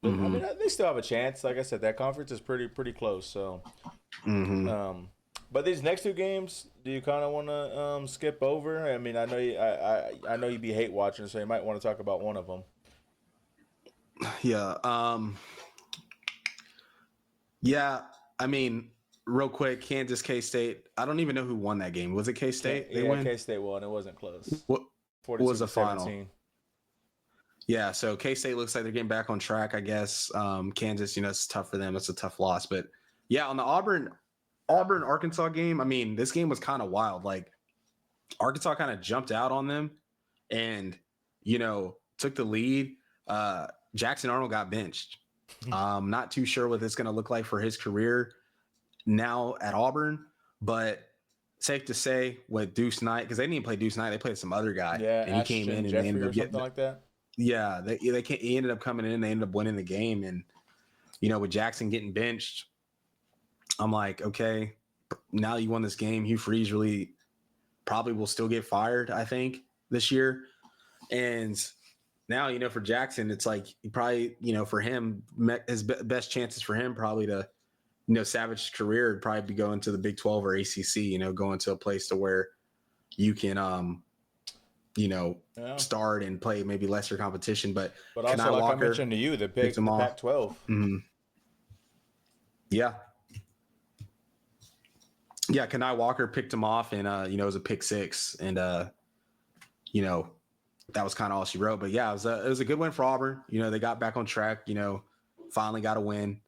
I mean, they still have a chance. Like I said, that conference is pretty close. So, but these next two games, do you kind of want to skip over? I mean, I know I know you'd be hate watching, so you might want to talk about one of them. Yeah. Yeah. I mean, real quick, Kansas K-State. I don't even know who won that game. Was it K-State? They won. K-State won. It wasn't close. What was the final? Yeah, so K-State looks like they're getting back on track, I guess. Kansas, it's tough for them. It's a tough loss. But yeah, on the Auburn-Arkansas game, I mean, this game was kind of wild. Like, Arkansas kind of jumped out on them and, took the lead. Jackson Arnold got benched. Not too sure what it's going to look like for his career now at Auburn, but safe to say with Deuce Knight, because they didn't even play Deuce Knight, they played some other guy. Yeah, and he came in and Jeffrey they ended up getting something like that. Yeah, he ended up coming in. They ended up winning the game, and with Jackson getting benched, I'm like, okay, now you won this game. Hugh Freeze really probably will still get fired, I think, this year. And now, for Jackson, it's like he probably, for him, his best chances for him probably to, salvage his career would probably be going to the Big 12 or ACC, going to a place to where you can, start and play maybe lesser competition. But also, like I mentioned to you, the Pac-12. Yeah. Yeah, Kenai Walker picked him off, and it was a pick six, and that was kind of all she wrote. But yeah, it was a good win for Auburn. They got back on track. Finally got a win.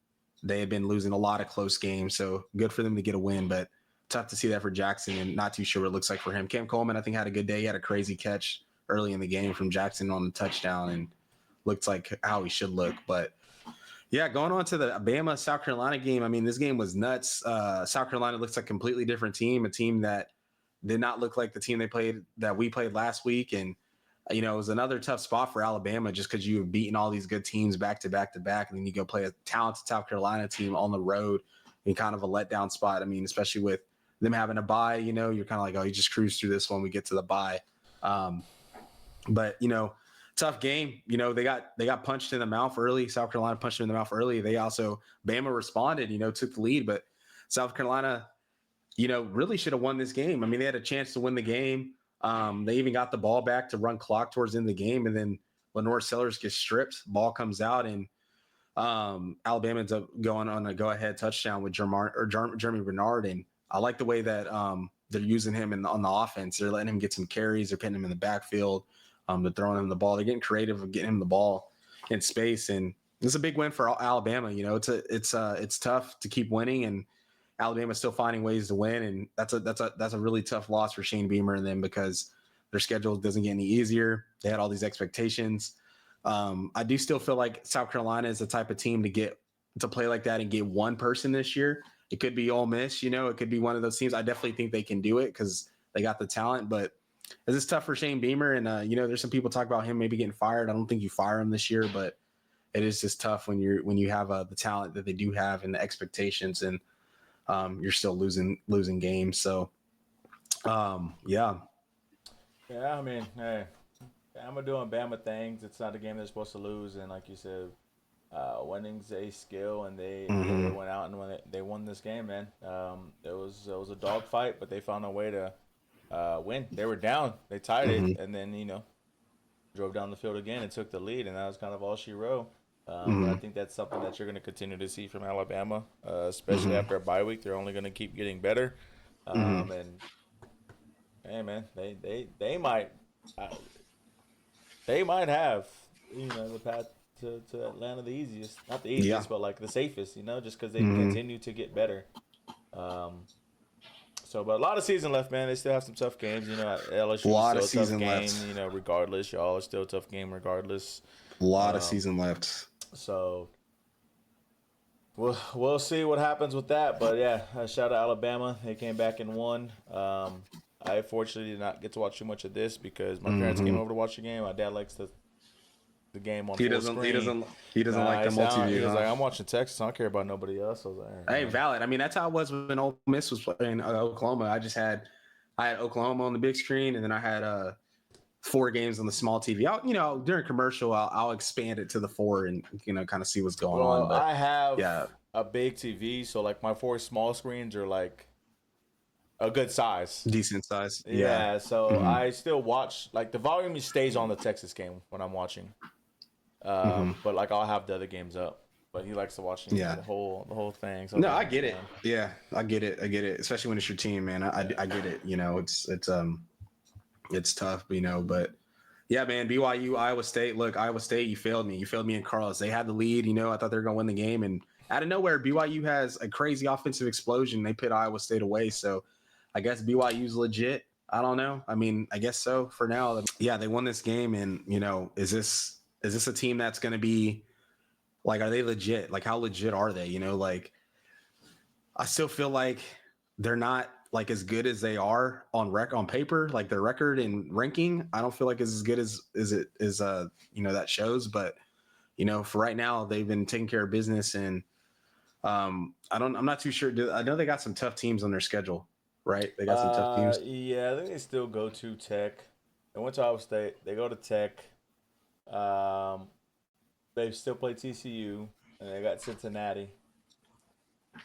They had been losing a lot of close games, so good for them to get a win. But tough to see that for Jackson, and not too sure what it looks like for him. Cam Coleman, I think, had a good day. He had a crazy catch early in the game from Jackson on the touchdown, and looked like how he should look. But yeah, going on to the Bama South Carolina game. I mean, this game was nuts. South Carolina looks like a completely different team, a team that did not look like the team we played last week. And, it was another tough spot for Alabama just because you have beaten all these good teams back to back to back. And then you go play a talented South Carolina team on the road in kind of a letdown spot. I mean, especially with them having a bye, you're kind of like, oh, you just cruise through this when we get to the bye. But, tough game. They got punched in the mouth early. South Carolina punched them in the mouth early. Bama responded, took the lead, but South Carolina, really should have won this game. I mean, they had a chance to win the game. They even got the ball back to run clock towards the end of the game. And then Lenore Sellers gets stripped, ball comes out, and Alabama ends up going on a go-ahead touchdown with Jeremy Bernard, and I like the way that they're using him on the offense. They're letting him get some carries. They're putting him in the backfield. They're throwing him the ball. They're getting creative with getting him the ball in space, and it's a big win for Alabama. You know, it's tough to keep winning, and Alabama's still finding ways to win, and that's a really tough loss for Shane Beamer and them because their schedule doesn't get any easier. They had all these expectations. I do still feel like South Carolina is the type of team to play like that and get one person this year. It could be Ole Miss, you know, it could be one of those teams. I definitely think they can do it because they got the talent, but it's tough for Shane Beamer. And, you know, there's some people talk about him maybe getting fired. I don't think you fire him this year, but it is just tough when you have the talent that they do have and the expectations, and you're still losing games. So, yeah. Yeah, I mean, hey, Bama doing Bama things. It's not a game they're supposed to lose, and like you said, winning's a skill, and they went out and they won this game, man. It was a dog fight, but they found a way to win. They were down, they tied it, and then drove down the field again and took the lead, and that was kind of all she wrote. But I think that's something that you're going to continue to see from Alabama, especially after a bye week. They're only going to keep getting better, and hey, man, they might have the path to Atlanta the easiest, not the easiest, but like the safest, just because they continue to get better. But a lot of season left, man. They still have some tough games. LSU a lot of still a season tough left. game. Regardless, y'all are still a tough game regardless. A lot of season left. So we'll see what happens with that. But yeah, shout out Alabama. They came back and won. I fortunately did not get to watch too much of this because my parents came over to watch the game. My dad likes the game on full screen. He doesn't like the multi-view. He was like, I'm watching Texas. I don't care about nobody else. I was like, hey, valid. I mean, that's how it was when Ole Miss was playing Oklahoma. I had Oklahoma on the big screen, and then I had 4 games on the small TV. During commercial, I'll expand it to the 4 and kind of see what's going on. But I have a big TV, so like my 4 small screens are like a good size, decent size. Yeah. So I still watch, like, the volume stays on the Texas game when I'm watching. But like I'll have the other games up. But he likes to watch the whole thing. So no, I get it. Yeah, I get it. Especially when it's your team, man. I get it. It's tough, but yeah, man. BYU, Iowa State. Look, Iowa State, you failed me. You failed me in Carlos. They had the lead. I thought they were gonna win the game, and out of nowhere, BYU has a crazy offensive explosion. They put Iowa State away. So I guess BYU's legit. I don't know. I mean, I guess so for now. Yeah, they won this game, and is this a team that's going to be like, are they legit? Like, how legit are they? Like, I still feel like they're not like as good as they are on paper. Like their record and ranking, I don't feel like is as good as that shows. But for right now, they've been taking care of business, and I'm not too sure. I know they got some tough teams on their schedule, right? They got some tough teams. Yeah, I think they still go to Tech. They went to Iowa State. They go to Tech. They still play TCU, and they got Cincinnati.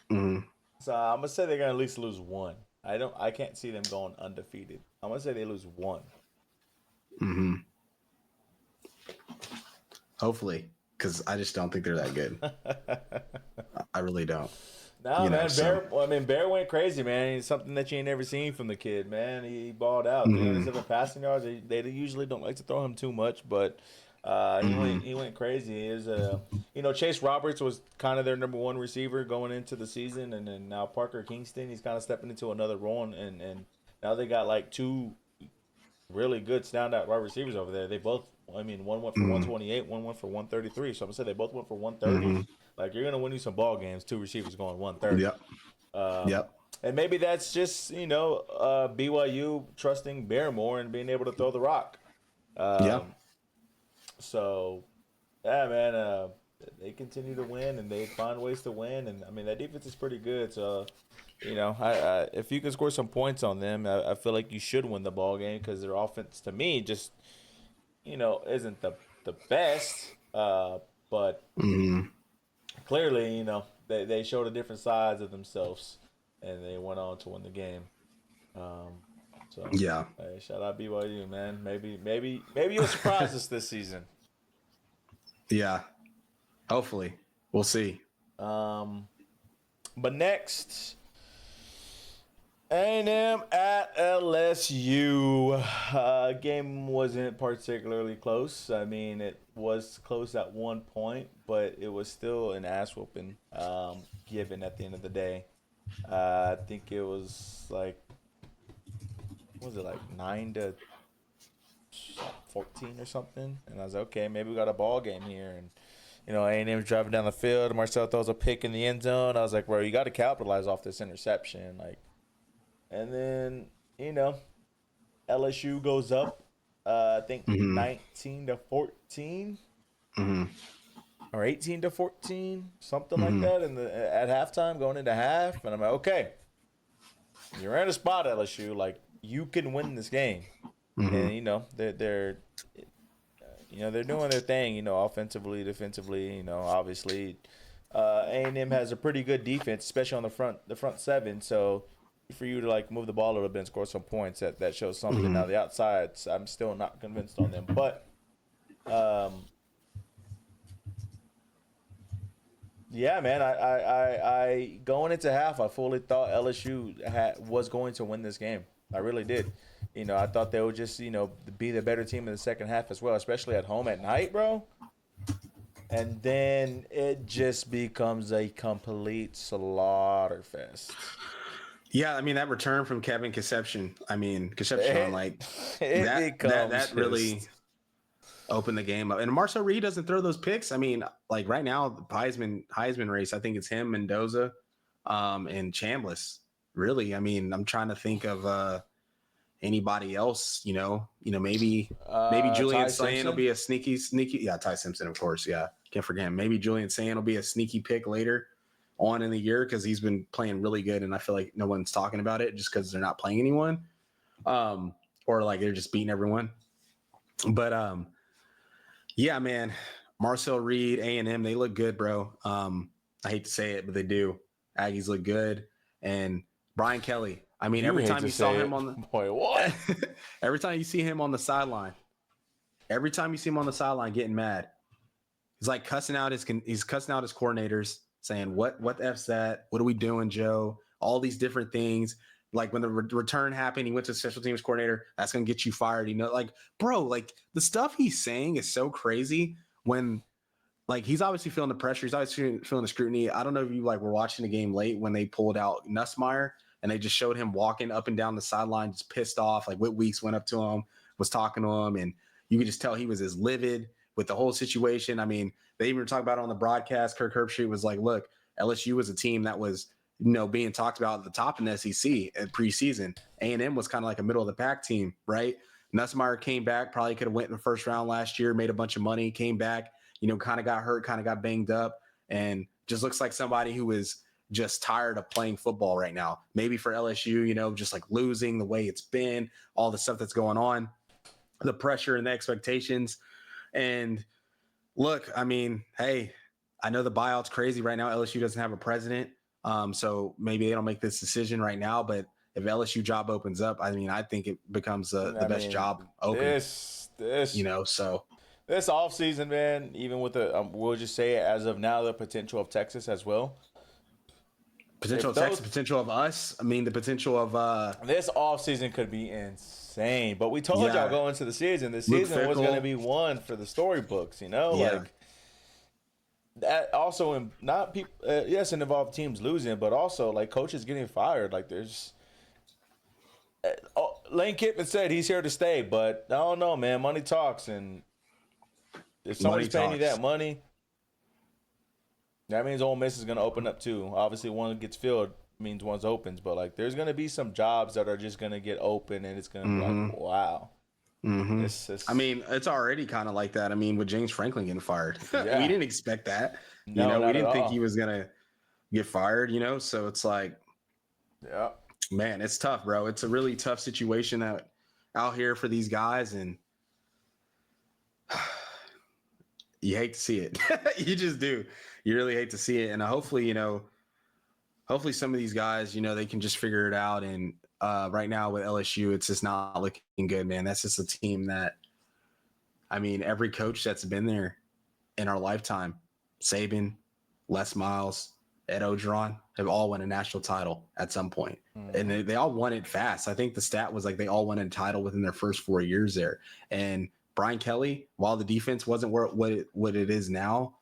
So I'm gonna say they're gonna at least lose one. I can't see them going undefeated. I'm gonna say they lose one. Hopefully, because I just don't think they're that good. I really don't. No, man. Bear went crazy, man. It's something that you ain't never seen from the kid, man. He balled out. 307 passing yards. They usually don't like to throw him too much, but he went crazy. He is Chase Roberts was kind of their number 1 receiver going into the season, and then now Parker Kingston, he's kind of stepping into another role, and now they got like 2 really good standout wide receivers over there. They both, one went for 128, one went for 133. So I'm gonna say they both went for 130. Like, you're gonna win you some ball games, 2 receivers going 130. Yep. And maybe that's just BYU trusting Barrymore and being able to throw the rock. So, yeah, man, they continue to win, and they find ways to win. And, that defense is pretty good. So, if you can score some points on them, I feel like you should win the ball game because their offense, to me, just, isn't the best. But clearly, they showed a different sides of themselves, and they went on to win the game. Hey, shout out BYU, man. Maybe you'll surprise us this season. Yeah, hopefully. We'll see. But next, A&M at LSU. Game wasn't particularly close. I mean, it was close at one point, but it was still an ass whooping. Given at the end of the day, I think it was like, what was it, like 9-14 or something? And I was like, okay, maybe we got a ball game here. And A&M's driving down the field. Marcel throws a pick in the end zone. I was like, bro, you got to capitalize off this interception, like. And then, you know, LSU goes up, I think Mm-hmm. 19-14 Mm-hmm. or 18-14, something like Mm-hmm. that. And at halftime, going into half, and I'm like, okay, you're in a spot, LSU. Like, you can win this game. Mm-hmm. And they're doing their thing. Offensively, defensively. Obviously, A&M has a pretty good defense, especially on the front seven. So for you to like move the ball a little bit and score some points, that shows something. Mm-hmm. Now the outsides, I'm still not convinced on them, but um, yeah, man, I going into half, I fully thought LSU was going to win this game. I really did. I thought they would just be the better team in the second half as well, especially at home at night, bro. And then it just becomes a complete slaughter fest. Yeah, I mean that return from Kevin Concepcion. Concepcion, It, like it becomes that really just opened the game up. And Marcel Reed doesn't throw those picks. I mean, like right now, the Heisman race, I think it's him, Mendoza, and Chambliss. Really, I mean, I'm trying to think of anybody else. Maybe Julian Ty Sayin will Simpson. be a sneaky. Yeah, Ty Simpson, of course. Yeah, can't forget him. Maybe Julian Sayin will be a sneaky pick later on in the year because he's been playing really good, and I feel like no one's talking about it just because they're not playing anyone, or like they're just beating everyone. But yeah, man, Marcel Reed, A&M, they look good, bro. I hate to say it, but they do. Aggies look good, and Brian Kelly. I mean, You every hate time to you saw say him it, on the boy. What? every time you see him on the sideline, every time you see him on the sideline getting mad, he's like he's cussing out his coordinators, saying, "What the f's that? What are we doing, Joe? All these different things." Like when the return happened, he went to special teams coordinator. That's gonna get you fired. Like, bro, like the stuff he's saying is so crazy. When like he's obviously feeling the pressure, he's obviously feeling the scrutiny. I don't know if you like were watching the game late when they pulled out Nussmeier and they just showed him walking up and down the sideline, just pissed off. Like Whit Weeks went up to him, was talking to him, and you could just tell he was as livid with the whole situation. I mean, they even talked about it on the broadcast. Kirk Herbstreit was like, "Look, LSU was a team that was being talked about at the top in the SEC at preseason. A&M was kind of like a middle of the pack team, right?" Nussmeier came back, probably could have went in the first round last year, made a bunch of money, came back, kind of got hurt, kind of got banged up, and just looks like somebody who is just tired of playing football right now. Maybe for LSU, just like losing the way it's been, all the stuff that's going on, the pressure and the expectations. And look, I mean, hey, I know the buyout's crazy right now. LSU doesn't have a president. So maybe they don't make this decision right now, but if LSU job opens up, I mean, I think it becomes the I best mean, job open, so. this off season, man. Even with we'll just say it as of now, the potential of Texas as well. Potential If of Texas, those potential of us. I mean, the potential of This off season could be insane. But we told y'all yeah, going into the season, the Luke season was going to Fickle. be one for the storybooks. Yeah. Like that. Also, in not people. Yes, it involved teams losing, but also like coaches getting fired. Like there's. Lane Kiffin said he's here to stay, but I don't know, man. Money talks, and if Money somebody's paying you talks. that money, that means Ole Miss is going to open up too. Obviously, one gets filled means one's opens, but like there's going to be some jobs that are just going to get open, and it's going to be like, Mm-hmm. wow. Mm-hmm. This I is mean, it's already kind of like that. I mean, with James Franklin getting fired, we yeah. didn't expect that. No, We not at didn't think he all. was gonna get fired. So it's like, Yeah. man, it's tough, bro. It's a really tough situation out here for these guys, and you hate to see it. You just do. You really hate to see it, and hopefully some of these guys, they can just figure it out. And right now with LSU, it's just not looking good, man. That's just a team that, I mean, every coach that's been there in our lifetime, Saban, Les Miles, Ed Ogeron have all won a national title at some point. And they all won it fast. I think the stat was like they all won a title within their first 4 years there. And Brian Kelly, while the defense wasn't what it is now,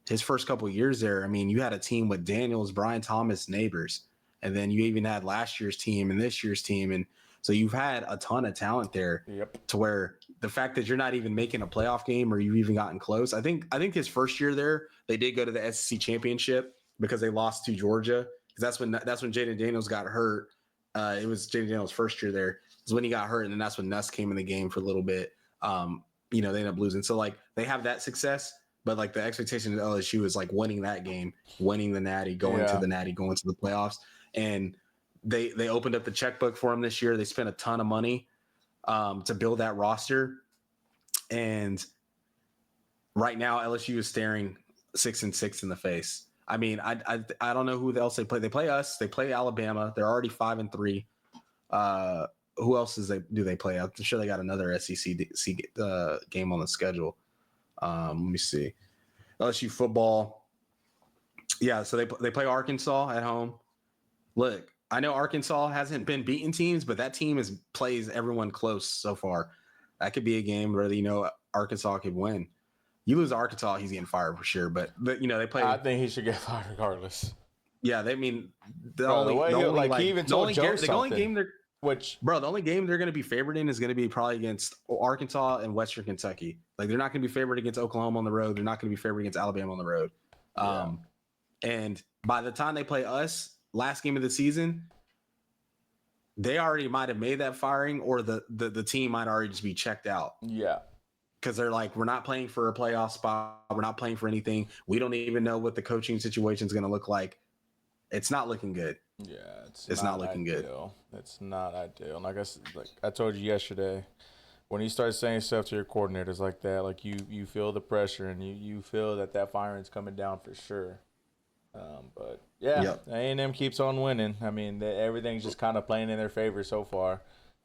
his first couple of years there, I mean, you had a team with Daniels, Brian Thomas, Neighbors, and then you even had last year's team and this year's team. And so you've had a ton of talent there to where the fact that you're not even making a playoff game or you've even gotten close. I think his first year there, they did go to the SEC championship because they lost to Georgia. Because that's when Jaden Daniels got hurt. It was Jaden Daniels' first year there. Is when he got hurt, and then that's when Nuss came in the game for a little bit. They ended up losing. So like they have that success, but like the expectation of LSU is like winning that game, winning the Natty, going to the Natty, going to the playoffs. And they opened up the checkbook for him this year. They spent a ton of money to build that roster. And right now LSU is staring 6-6 in the face. I mean, I don't know who else they play. They play us. They play Alabama. They're already 5-3. Who else do they play? I'm sure they got another SEC game on the schedule. Let me see. LSU football. Yeah, so they play Arkansas at home. Look, I know Arkansas hasn't been beating teams, but that team plays everyone close so far. That could be a game where Arkansas could win. You lose to Arkansas, he's getting fired for sure. But they play. I think he should get fired regardless. Yeah, the only game they're going to be favored in is going to be probably against Arkansas and Western Kentucky. Like they're not going to be favored against Oklahoma on the road. They're not going to be favored against Alabama on the road. And by the time they play us last game of the season, they already might have made that firing, or the team might already just be checked out. Yeah. Because they're like, we're not playing for a playoff spot. We're not playing for anything. We don't even know what the coaching situation is going to look like. It's not looking good. Yeah, it's not looking good. It's not ideal. Like I told you yesterday, when you start saying stuff to your coordinators like that, like you feel the pressure and you feel that firing's coming down for sure. But yeah, A&M keeps on winning. I mean, everything's just kind of playing in their favor so far.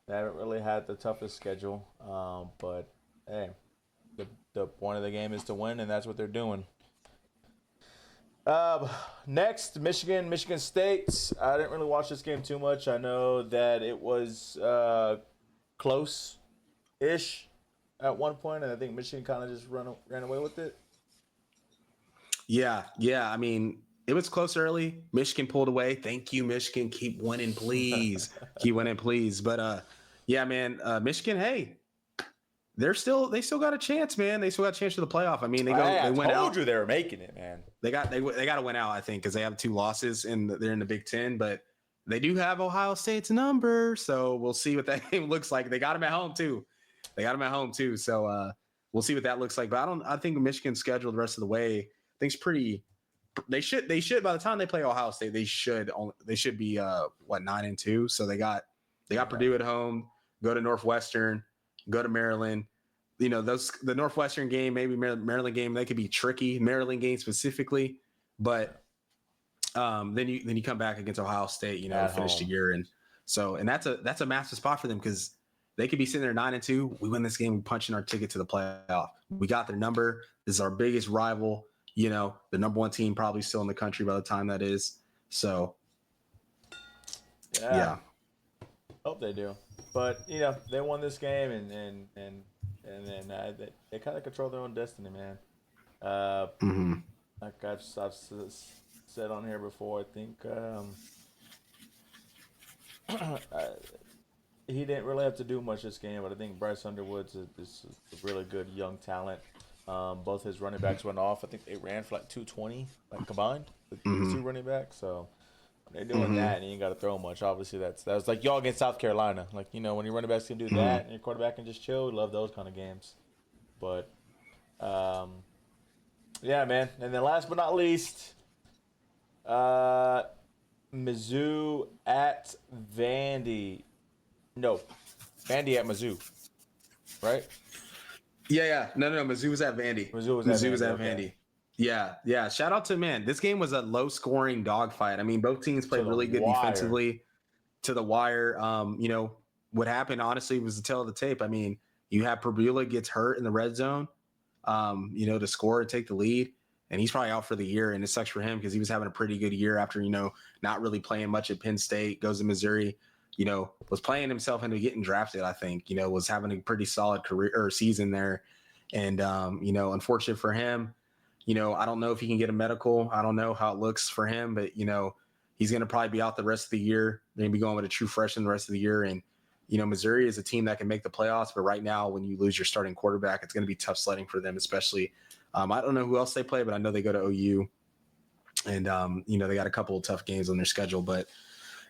They haven't really had the toughest schedule, but hey. The point of the game is to win, and that's what they're doing. Next, Michigan State. I didn't really watch this game too much. I know that it was close-ish at one point, and I think Michigan kind of just ran away with it. Yeah. I mean, it was close early. Michigan pulled away. Thank you, Michigan. Keep winning, please. Keep winning, please. But Michigan. Hey. They still got a chance, man. They still got a chance for the playoff. I mean, they went out. I told you they were making it, man. They got to win out, I think, because they have 2 losses and they're in the Big Ten. But they do have Ohio State's number, so we'll see what that game looks like. They got them at home too. So we'll see what that looks like. But I think Michigan's schedule the rest of the way, I think it's pretty. They should by the time they play Ohio State, they should be 9-2. So they got Purdue at home. Go to Northwestern. Go to Maryland. The Northwestern game, maybe Maryland game, they could be tricky. Maryland game specifically, but then you come back against Ohio State, to finish the year, and that's a massive spot for them because they could be sitting there 9-2. We win this game, we punching our ticket to the playoff. We got their number. This is our biggest rival. The number 1 team probably still in the country by the time that is. So, yeah. Hope they do. But they won this game, and then they kind of control their own destiny, man. Like I've said on here before, I think he didn't really have to do much this game, but I think Bryce Underwood's is a really good young talent. Both his running backs went off. I think they ran for like 220, combined, the 2 running backs. So. They're doing that, and you ain't got to throw much. Obviously, that was like y'all against South Carolina. Like, when your running backs can do that and your quarterback can just chill, we love those kind of games. But, yeah, man. And then last but not least, Mizzou at Vandy. No, Vandy at Mizzou, right? Yeah. No. Mizzou was at Vandy. Mizzou was at Vandy. Yeah. Shout out to, man. This game was a low-scoring dogfight. I mean, both teams played really good defensively to the wire. What happened, honestly, was the tail of the tape. I mean, you have Purbulla gets hurt in the red zone, to score and take the lead. and he's probably out for the year. And it sucks for him because he was having a pretty good year after, not really playing much at Penn State, goes to Missouri, was playing himself into getting drafted, I think, was having a pretty solid career or season there. And, unfortunate for him, I don't know if he can get a medical. I don't know how it looks for him, but, he's going to probably be out the rest of the year. They're going to be going with a true freshman the rest of the year. And, Missouri is a team that can make the playoffs, but right now when you lose your starting quarterback, it's going to be tough sledding for them, especially. I don't know who else they play, but I know they go to OU, and, they got a couple of tough games on their schedule. But,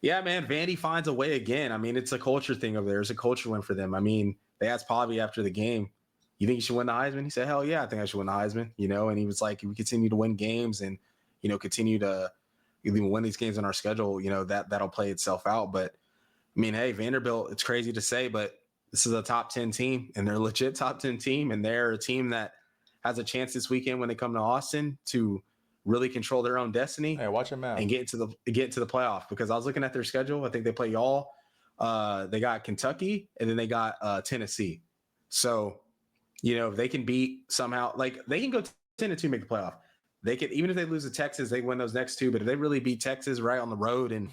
yeah, man, Vandy finds a way again. I mean, it's a culture thing over there. It's a culture win for them. I mean, they asked Pavi after the game, you think you should win the Heisman? He said, hell yeah, I think I should win the Heisman, and he was like, if we continue to win games and, continue to even win these games on our schedule, that'll play itself out. But, I mean, hey, Vanderbilt, it's crazy to say, but this is a top 10 team, and they're a legit top 10 team, and they're a team that has a chance this weekend when they come to Austin to really control their own destiny. Hey, watch them out and get into the playoff. Because I was looking at their schedule. I think they play y'all. They got Kentucky, and then they got Tennessee. So, if they can beat somehow, like they can go 10-2, make the playoff. They can, even if they lose to Texas, they win those next two. But if they really beat Texas right on the road, and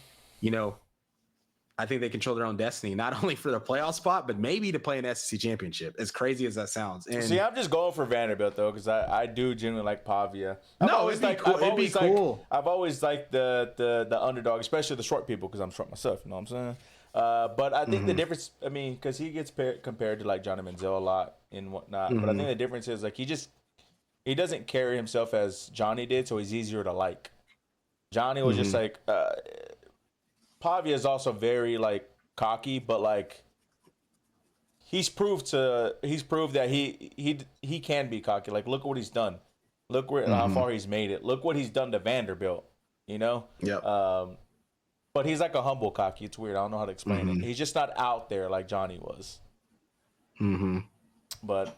I think they control their own destiny, not only for the playoff spot, but maybe to play an SEC championship. As crazy as that sounds. And see, I'm just going for Vanderbilt though, because I do genuinely like Pavia. It'd be cool. I've always liked the underdog, especially the short people, because I'm short myself. You know what I'm saying? But I think the difference, I mean, because he gets compared to like Johnny Manziel a lot and whatnot. But I think the difference is like he doesn't carry himself as Johnny did, so he's easier to like. Johnny was just like. Pavia is also very like cocky, but like he's proved that he can be cocky. Like look what he's done. Look how far he's made it. Look what he's done to Vanderbilt. Yeah. But he's like a humble cocky. It's weird. I don't know how to explain it. He's just not out there like Johnny was. But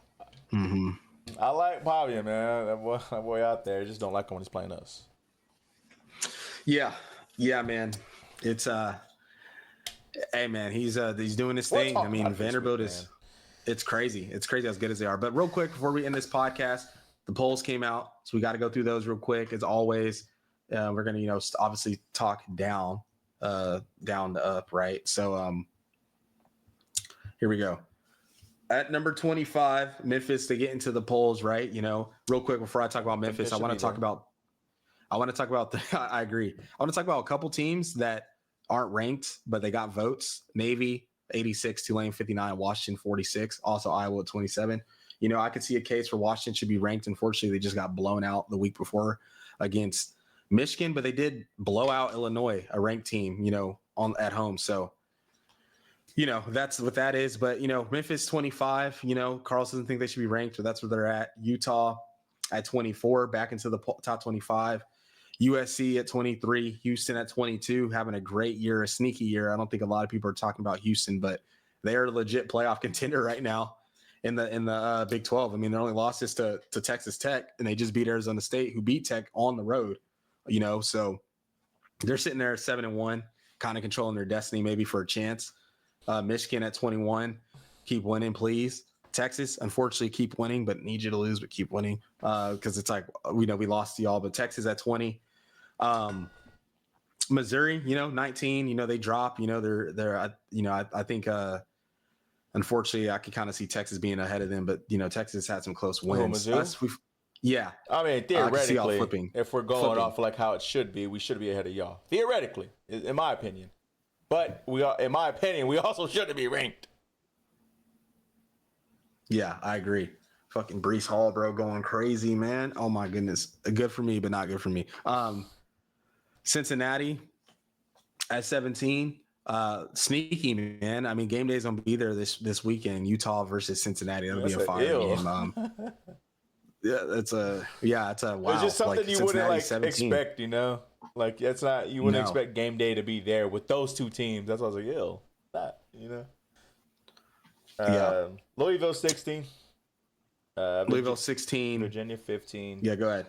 I like Pavia, man. That boy out there. I just don't like him when he's playing us. Yeah, man. It's hey man, he's doing his thing. I mean, Vanderbilt is it's crazy. It's crazy as good as they are. But real quick before we end this podcast, the polls came out, so we got to go through those real quick. As always, we're gonna obviously talk down to up, right? So here we go. At number 25, Memphis, to get into the polls, right? Real quick before I talk about Memphis, I want to talk about I agree. I want to talk about a couple teams that aren't ranked, but they got votes. Navy, 86, Tulane, 59, Washington, 46, also Iowa at 27. I could see a case for Washington should be ranked. Unfortunately, they just got blown out the week before against Michigan, but they did blow out Illinois, a ranked team, at home. So, that's what that is. But, Memphis 25, Carlos doesn't think they should be ranked, but that's where they're at. Utah at 24, back into the top 25. USC at 23, Houston at 22, having a great year, a sneaky year. I don't think a lot of people are talking about Houston, but they're a legit playoff contender right now in the Big 12. I mean, their only loss is to Texas Tech, and they just beat Arizona State, who beat Tech on the road. So they're sitting there at 7-1, kind of controlling their destiny, maybe for a chance. Michigan at 21, keep winning, please. Texas, unfortunately, keep winning, but need you to lose, but keep winning because it's like we lost to y'all. But Texas at 20, Missouri, 19. They drop. They're I think unfortunately I could kind of see Texas being ahead of them, but Texas had some close wins. Yeah, I mean theoretically, if we're going off like how it should be, we should be ahead of y'all theoretically, in my opinion. But we also shouldn't be ranked. Yeah, I agree. Fucking Brees Hall, bro, going crazy, man. Oh my goodness. Good for me, but not good for me. Cincinnati at 17. Sneaky, man. I mean, game day's gonna be there this weekend. Utah versus Cincinnati. That'll be a fire game. It's a wow. It's just something you wouldn't 17. expect, Like it's not you wouldn't expect game day to be there with those two teams. That's why I was like, Louisville 16. Louisville 16. Virginia 15. Yeah, go ahead.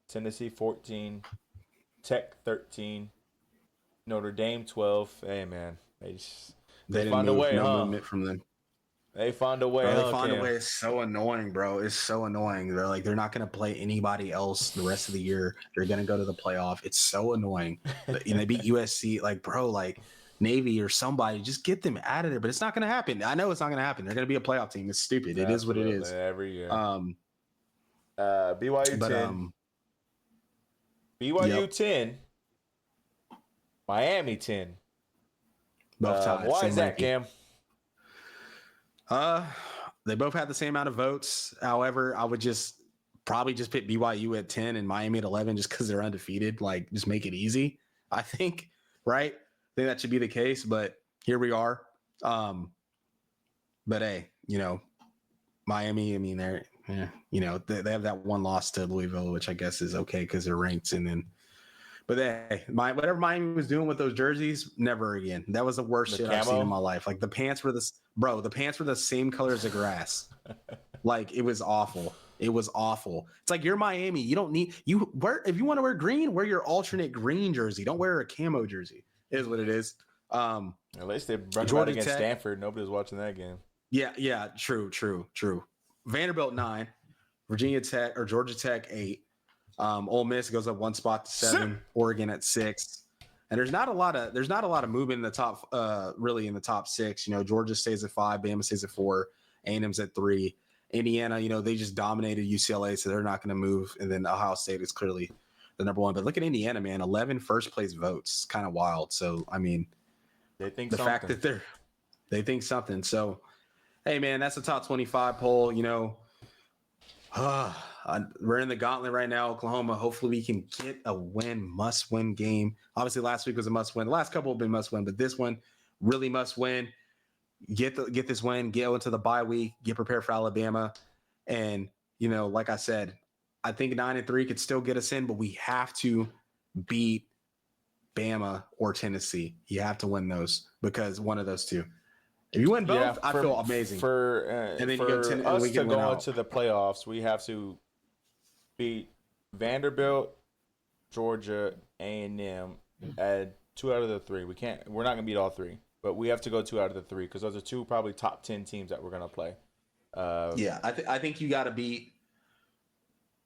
Tennessee 14. Tech 13. Notre Dame 12. Hey man, they didn't find a way. No movement from them. They found a way. Bro, they huh, find a Cam? way. It's so annoying, bro. It's so annoying. They're not going to play anybody else the rest of the year. They're going to go to the playoff. It's so annoying. And they beat USC. Like, bro, like Navy or somebody, just get them out of there. But it's not going to happen. I know it's not going to happen. They're going to be a playoff team. It's stupid. It is what it is. Every year. BYU But 10. BYU 10. Miami 10. Both tied. Why Same is that, ranking. Cam? They both had the same amount of votes. However, I would probably just pick BYU at 10 and Miami at 11 just because they're undefeated. Like, just make it easy, I think, right? I think that should be the case, but here we are. But hey, Miami, I mean, they have that one loss to Louisville, which I guess is okay because they're ranked. But hey, whatever Miami was doing with those jerseys, never again. That was the worst shit I've seen in my life. Like the pants were the same color as the grass. Like it was awful. It was awful. It's like you're Miami. You don't need if you want to wear green, wear your alternate green jersey. Don't wear a camo jersey. It is what it is. At least they brought it against Stanford. Nobody was watching that game. Yeah. True. Vanderbilt 9, Virginia Tech or Georgia Tech 8. Ole Miss goes up one spot to 7, Oregon at 6. And there's not a lot of movement in the top, really in the top 6. Georgia stays at 5, Bama stays at 4, A&M's at 3. Indiana, they just dominated UCLA, so they're not going to move. And then Ohio State is clearly the number 1. But look at Indiana, man, 11 first place votes, kind of wild. So I mean, they think the fact that they think something. So hey, man, that's the top 25 poll. We're in the gauntlet right now, Oklahoma. Hopefully we can get a must-win game. Obviously, last week was a must-win. The last couple have been must-win, but this one really must-win. Get this win, get into the bye week, get prepared for Alabama. And, like I said, I think 9-3 could still get us in, but we have to beat Bama or Tennessee. You have to win those because one of those two. If you win both, I feel amazing. And then for us to go into the playoffs, we have to beat Vanderbilt, Georgia, A&M at 2 out of the 3. We're not gonna beat all 3, but we have to go 2 out of the 3 because those are 2 probably top 10 teams that we're gonna play. I think you got to beat.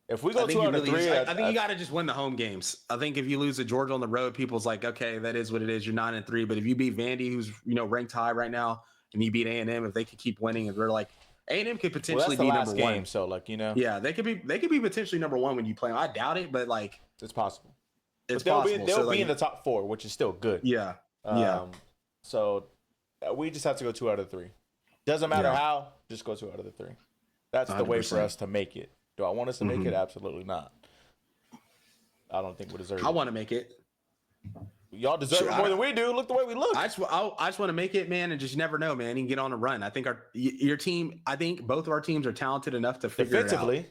If we go 2 out of 3, I think you got to just win the home games. I think if you lose to Georgia on the road, people's like, okay, that is what it is. You're 9-3, but if you beat Vandy, who's ranked high right now, and you beat A&M, if they could keep winning, and they're like. A&M could potentially be number 1. Game, so yeah, they could be potentially number 1 when you play them. I doubt it, but like it's possible. They'll be in the top 4, which is still good. Yeah, So we just have to go 2 out of 3. Doesn't matter how, just go 2 out of the 3. That's 100%. The way for us to make it. Do I want us to make it? Absolutely not. I don't think we deserve it. I want to make it. Y'all deserve it more than we do. Look the way we look. I just want to make it, man, and just never know, man. You can get on a run. I think your team. I think both of our teams are talented enough to figure it out. Defensively,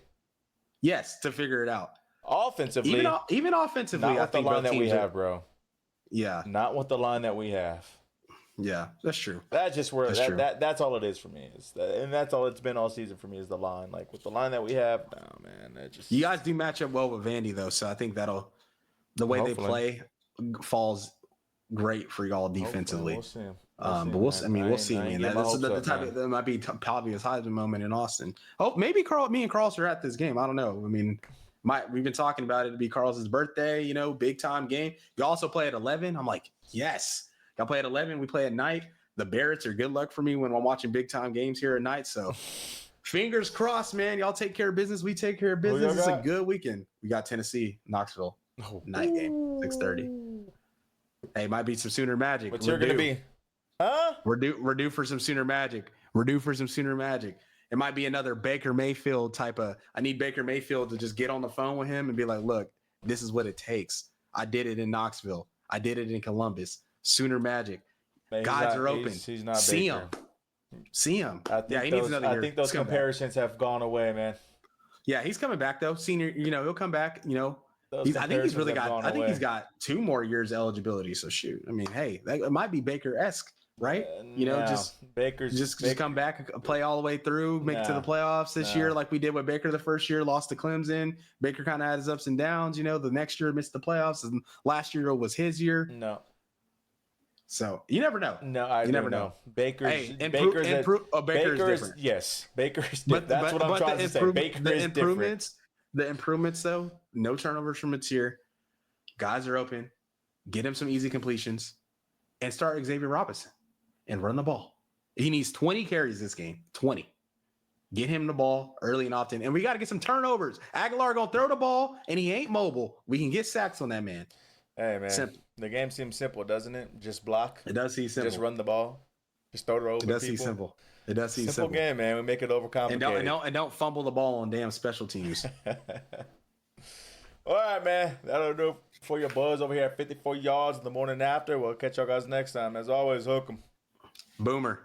yes, to figure it out. Offensively, even offensively, not with the line that we have, bro. Yeah, not with the line that we have. Yeah, that's true. That's just where that's all it is for me. And that's all it's been all season for me is the line. Like with the line that we have, no man. You guys do match up well with Vandy though, so I think the way they play falls great for y'all defensively. We'll see. We'll see. Man, that's the type of that might be obvious Heisman moment in Austin. Oh, maybe me and Carlos are at this game. I don't know. I mean, we've been talking about it to be Carlos's birthday. Big time game. You also play at 11. I'm like, yes. Y'all play at 11. We play at night. The Barretts are good luck for me when I'm watching big time games here at night. So, fingers crossed, man. Y'all take care of business. We take care of business. It's a good weekend. We got Tennessee, Knoxville, night game, 6:30. Hey, might be some Sooner magic. What's your gonna be? Huh? We're due for some Sooner magic. It might be another Baker Mayfield type of. I need Baker Mayfield to just get on the phone with him and be like, "Look, this is what it takes. I did it in Knoxville. I did it in Columbus. Sooner magic. Guys are open. He's not. See Baker. See him. He needs another year. I think those comparisons have gone away, man. Yeah, he's coming back though. Senior, he'll come back. I think he's really got. I think he's got 2 more years eligibility. So shoot. I mean, hey, it might be Baker-esque, right? Baker's just come back, play all the way through, make it to the playoffs this year, like we did with Baker the first year. Lost to Clemson. Baker kind of had his ups and downs. The next year missed the playoffs, and last year was his year. No. So you never know. No, I You never know. know. Baker's Hey, Baker's Baker is different. yes, Baker's But different. That's what I'm trying to say. Baker is different. The improvements though, no turnovers from Mateer. Guys are open. Get him some easy completions, and start Xavier Robinson and run the ball. He needs 20 carries this game. 20. Get him the ball early and often, and we got to get some turnovers. Aguilar gonna throw the ball, and he ain't mobile. We can get sacks on that man. Hey man, Simple. the game seems simple, doesn't it? Just block. It does seem simple. Just run the ball. Just throw it over people. It does seem simple. It does seem simple game, man. We make it overcomplicated. And don't fumble the ball on damn special teams. All right, man. That'll do it for your buzz over here at 54 yards in the morning after. We'll catch y'all guys next time. As always, hook 'em. Boomer.